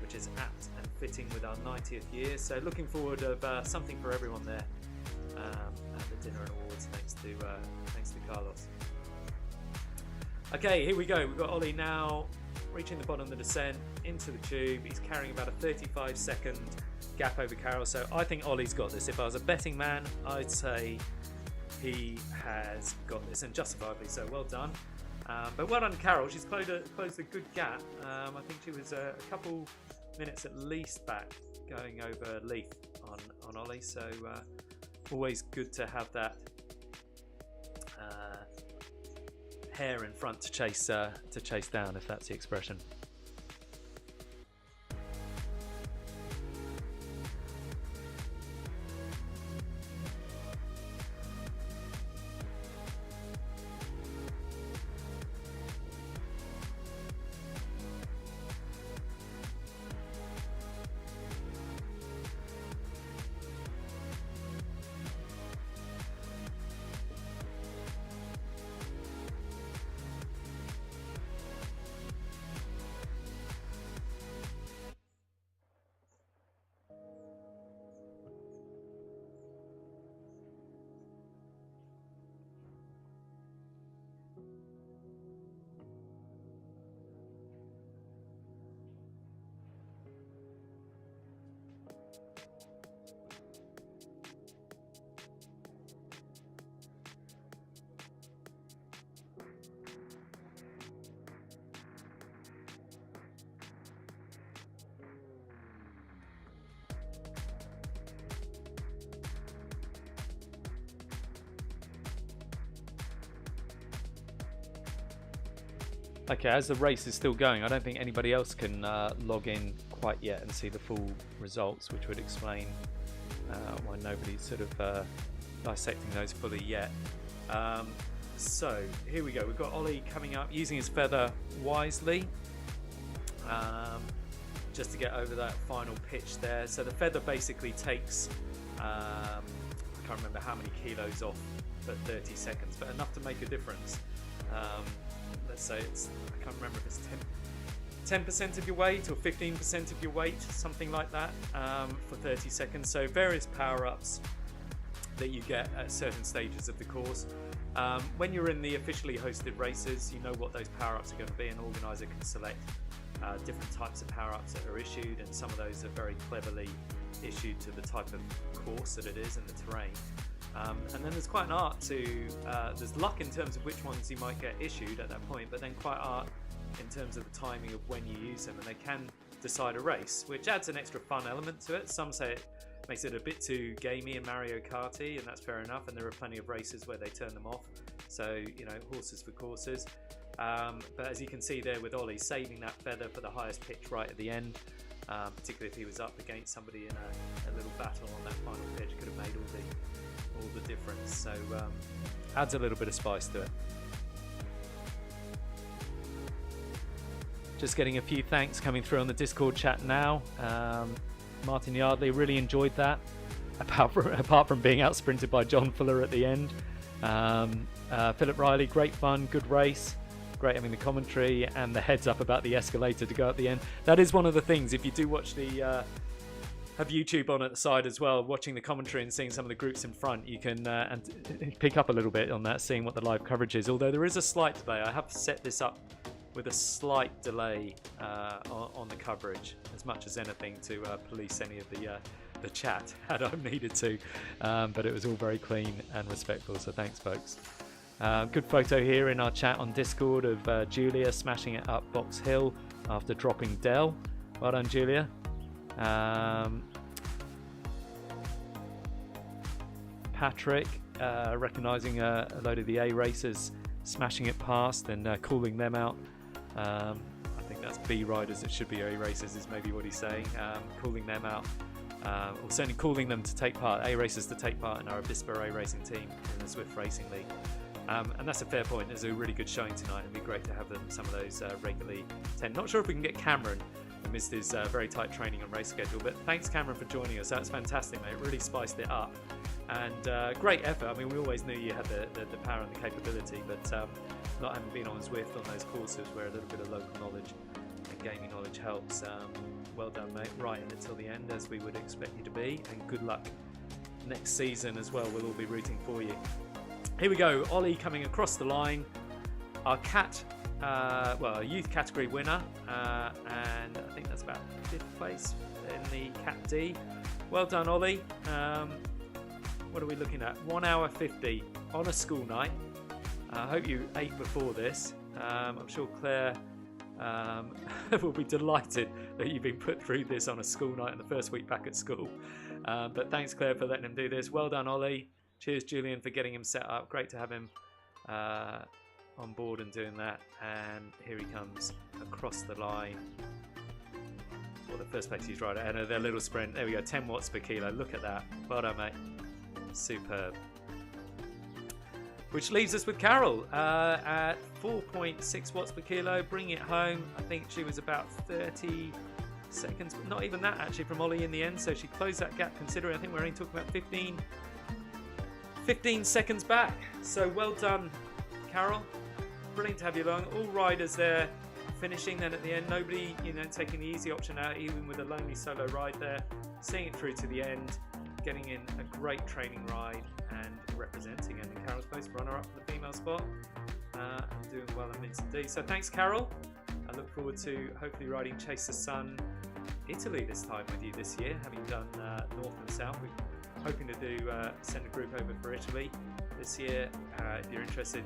which is apt and fitting with our 90th year. So looking forward of something for everyone there at the dinner and awards, thanks to Carlos. Okay, here we go. We've got Ollie now reaching the bottom of the descent into the tube. He's carrying about a 35-second gap over Carol. So I think Ollie's got this. If I was a betting man, I'd say he has got this, and justifiably so. Well done. But well done, Carol. She's closed a good gap. I think she was a couple minutes at least back going over Leaf on Ollie. So always good to have that hair in front to chase down, if that's the expression. Okay, as the race is still going, I don't think anybody else can log in quite yet and see the full results, which would explain why nobody's sort of dissecting those fully yet. So here we go. We've got Ollie coming up, using his feather wisely, just to get over that final pitch there. So the feather basically takes, I can't remember how many kilos off for 30 seconds, but enough to make a difference. Let's say I can't remember if it's 10% of your weight or 15% of your weight, something like that, for 30 seconds. So various power-ups that you get at certain stages of the course. When you're in the officially hosted races, you know what those power-ups are going to be. An organizer can select different types of power-ups that are issued, and some of those are very cleverly issued to the type of course that it is and the terrain. And then there's quite an art to, there's luck in terms of which ones you might get issued at that point, but then quite art in terms of the timing of when you use them, and they can decide a race, which adds an extra fun element to it. Some say it makes it a bit too gamey and Mario Karty, and that's fair enough, and there are plenty of races where they turn them off, so, you know, horses for courses. But as you can see there with Ollie, saving that feather for the highest pitch right at the end, particularly if he was up against somebody in a little battle on that final pitch, could have made all the difference. So adds a little bit of spice to it. Just getting a few thanks coming through on the Discord chat now. Martin Yardley, really enjoyed that, apart from being out sprinted by John Fuller at the end. Philip Riley, great fun, good race, great having the commentary and the heads up about the escalator to go at the end. That is one of the things, if you do watch the have YouTube on at the side as well, watching the commentary and seeing some of the groups in front, you can and pick up a little bit on that, seeing what the live coverage is, although there is a slight delay. I have set this up with a slight delay on the coverage, as much as anything to police any of the chat had I needed to, but it was all very clean and respectful, so thanks folks. Good photo here in our chat on Discord of Julia smashing it up Box Hill after dropping Dell. Well done, Julia. Patrick recognising a load of the A racers, smashing it past and calling them out. I think that's B riders, it should be A racers is maybe what he's saying, calling them out, or certainly calling them to take part, A racers to take part in our Obispo A racing team in the Zwift Racing League. And that's a fair point. There's a really good showing tonight. It'd be great to have some of those regularly attend. Not sure if we can get Cameron, who missed his very tight training and race schedule, but thanks Cameron for joining us. That's fantastic, mate. Really spiced it up, and great effort. I mean, we always knew you had the power and the capability, but not having been on Zwift on those courses where a little bit of local knowledge and gaming knowledge helps. Well done, mate. Right in until the end, as we would expect you to be, and good luck next season as well. We'll all be rooting for you. Here we go, Ollie coming across the line, our our youth category winner, and I think that's about 5th place in the Cat D. Well done, Ollie. What are we looking at? 1 hour 50 on a school night. I hope you ate before this. I'm sure Claire will be delighted that you've been put through this on a school night in the first week back at school. But thanks, Claire, for letting him do this. Well done, Ollie. Cheers, Julian, for getting him set up. Great to have him on board and doing that. And here he comes across the line. Well, the first place he's right at. And their little sprint. There we go, 10 watts per kilo. Look at that. Well done, mate. Superb. Which leaves us with Carol at 4.6 watts per kilo, bringing it home. I think she was about 30 seconds, but not even that actually from Ollie in the end. So she closed that gap considering I think we're only talking about 15 seconds back. So well done, Carol. Brilliant to have you along. All riders there finishing then at the end. Nobody, taking the easy option out, even with a lonely solo ride there. Seeing it through to the end, getting in a great training ride and representing. And Carol's place runner up for the female spot. and doing well amidst indeed. So thanks, Carol. I look forward to hopefully riding Chase the Sun Italy this time with you this year, having done North and South. We're hoping to do send a group over for Italy this year. If you're interested,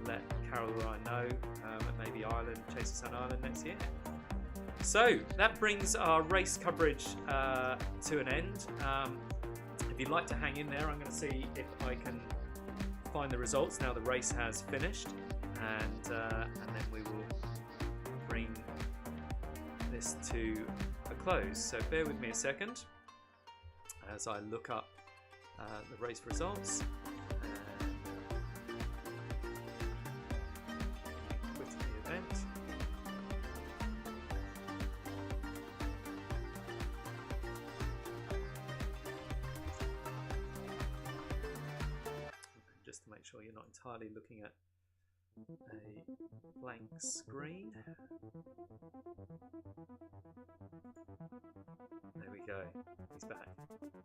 let Carol or I know, and maybe Ireland, Chase the Sun Ireland next year. So that brings our race coverage to an end. If you'd like to hang in there, I'm going to see if I can find the results now the race has finished, and then we will bring this to a close. So bear with me a second as I look up the race results. Quit the event. Just to make sure you're not entirely looking at a blank screen. There we go. He's back.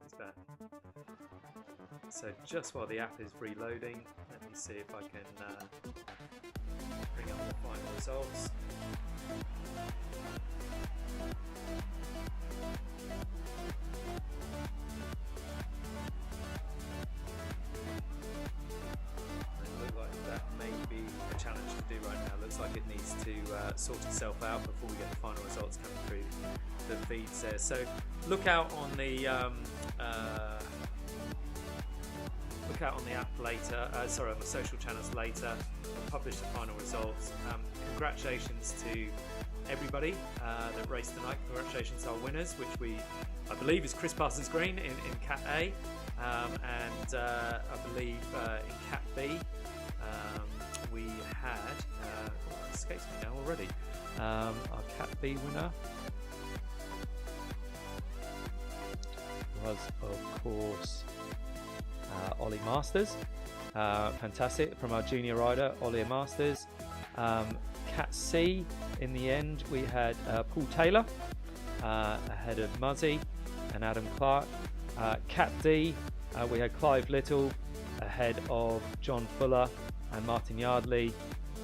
He's back. So just while the app is reloading, let me see if I can bring up the final results. Challenge to do right now. Looks like it needs to sort itself out before we get the final results coming through the feeds there. So look out on the app later. Sorry, on the social channels later. We'll publish the final results. Congratulations to everybody that raced tonight. Congratulations to our winners, which I believe is Chris Parsons Green in Cat A, and I believe in Cat B. We had, it escapes me now already, our Cat B winner was, of course, Ollie Masters. Fantastic, from our junior rider, Ollie Masters. Cat C, in the end, we had Paul Taylor ahead of Muzzy and Adam Clark. Cat D, we had Clive Little ahead of John Fuller and Martin Yardley,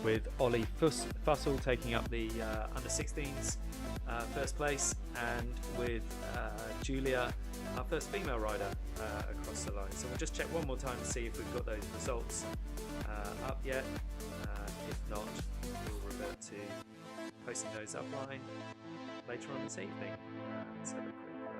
with Ollie Fussell taking up the under-16s first place, and with Julia, our first female rider, across the line. So we'll just check one more time to see if we've got those results up yet. If not, we'll revert to posting those upline later on this evening. Let's have a quick look.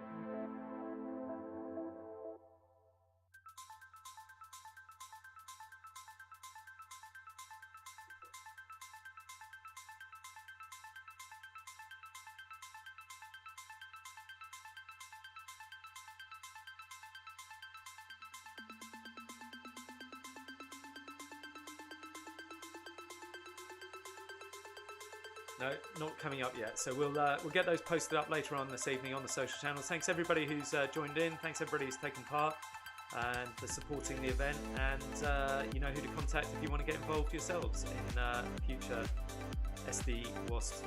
No, not coming up yet. So we'll get those posted up later on this evening on the social channels. Thanks everybody who's joined in. Thanks everybody who's taken part and for supporting the event. And you know who to contact if you want to get involved yourselves in future SD Wasps.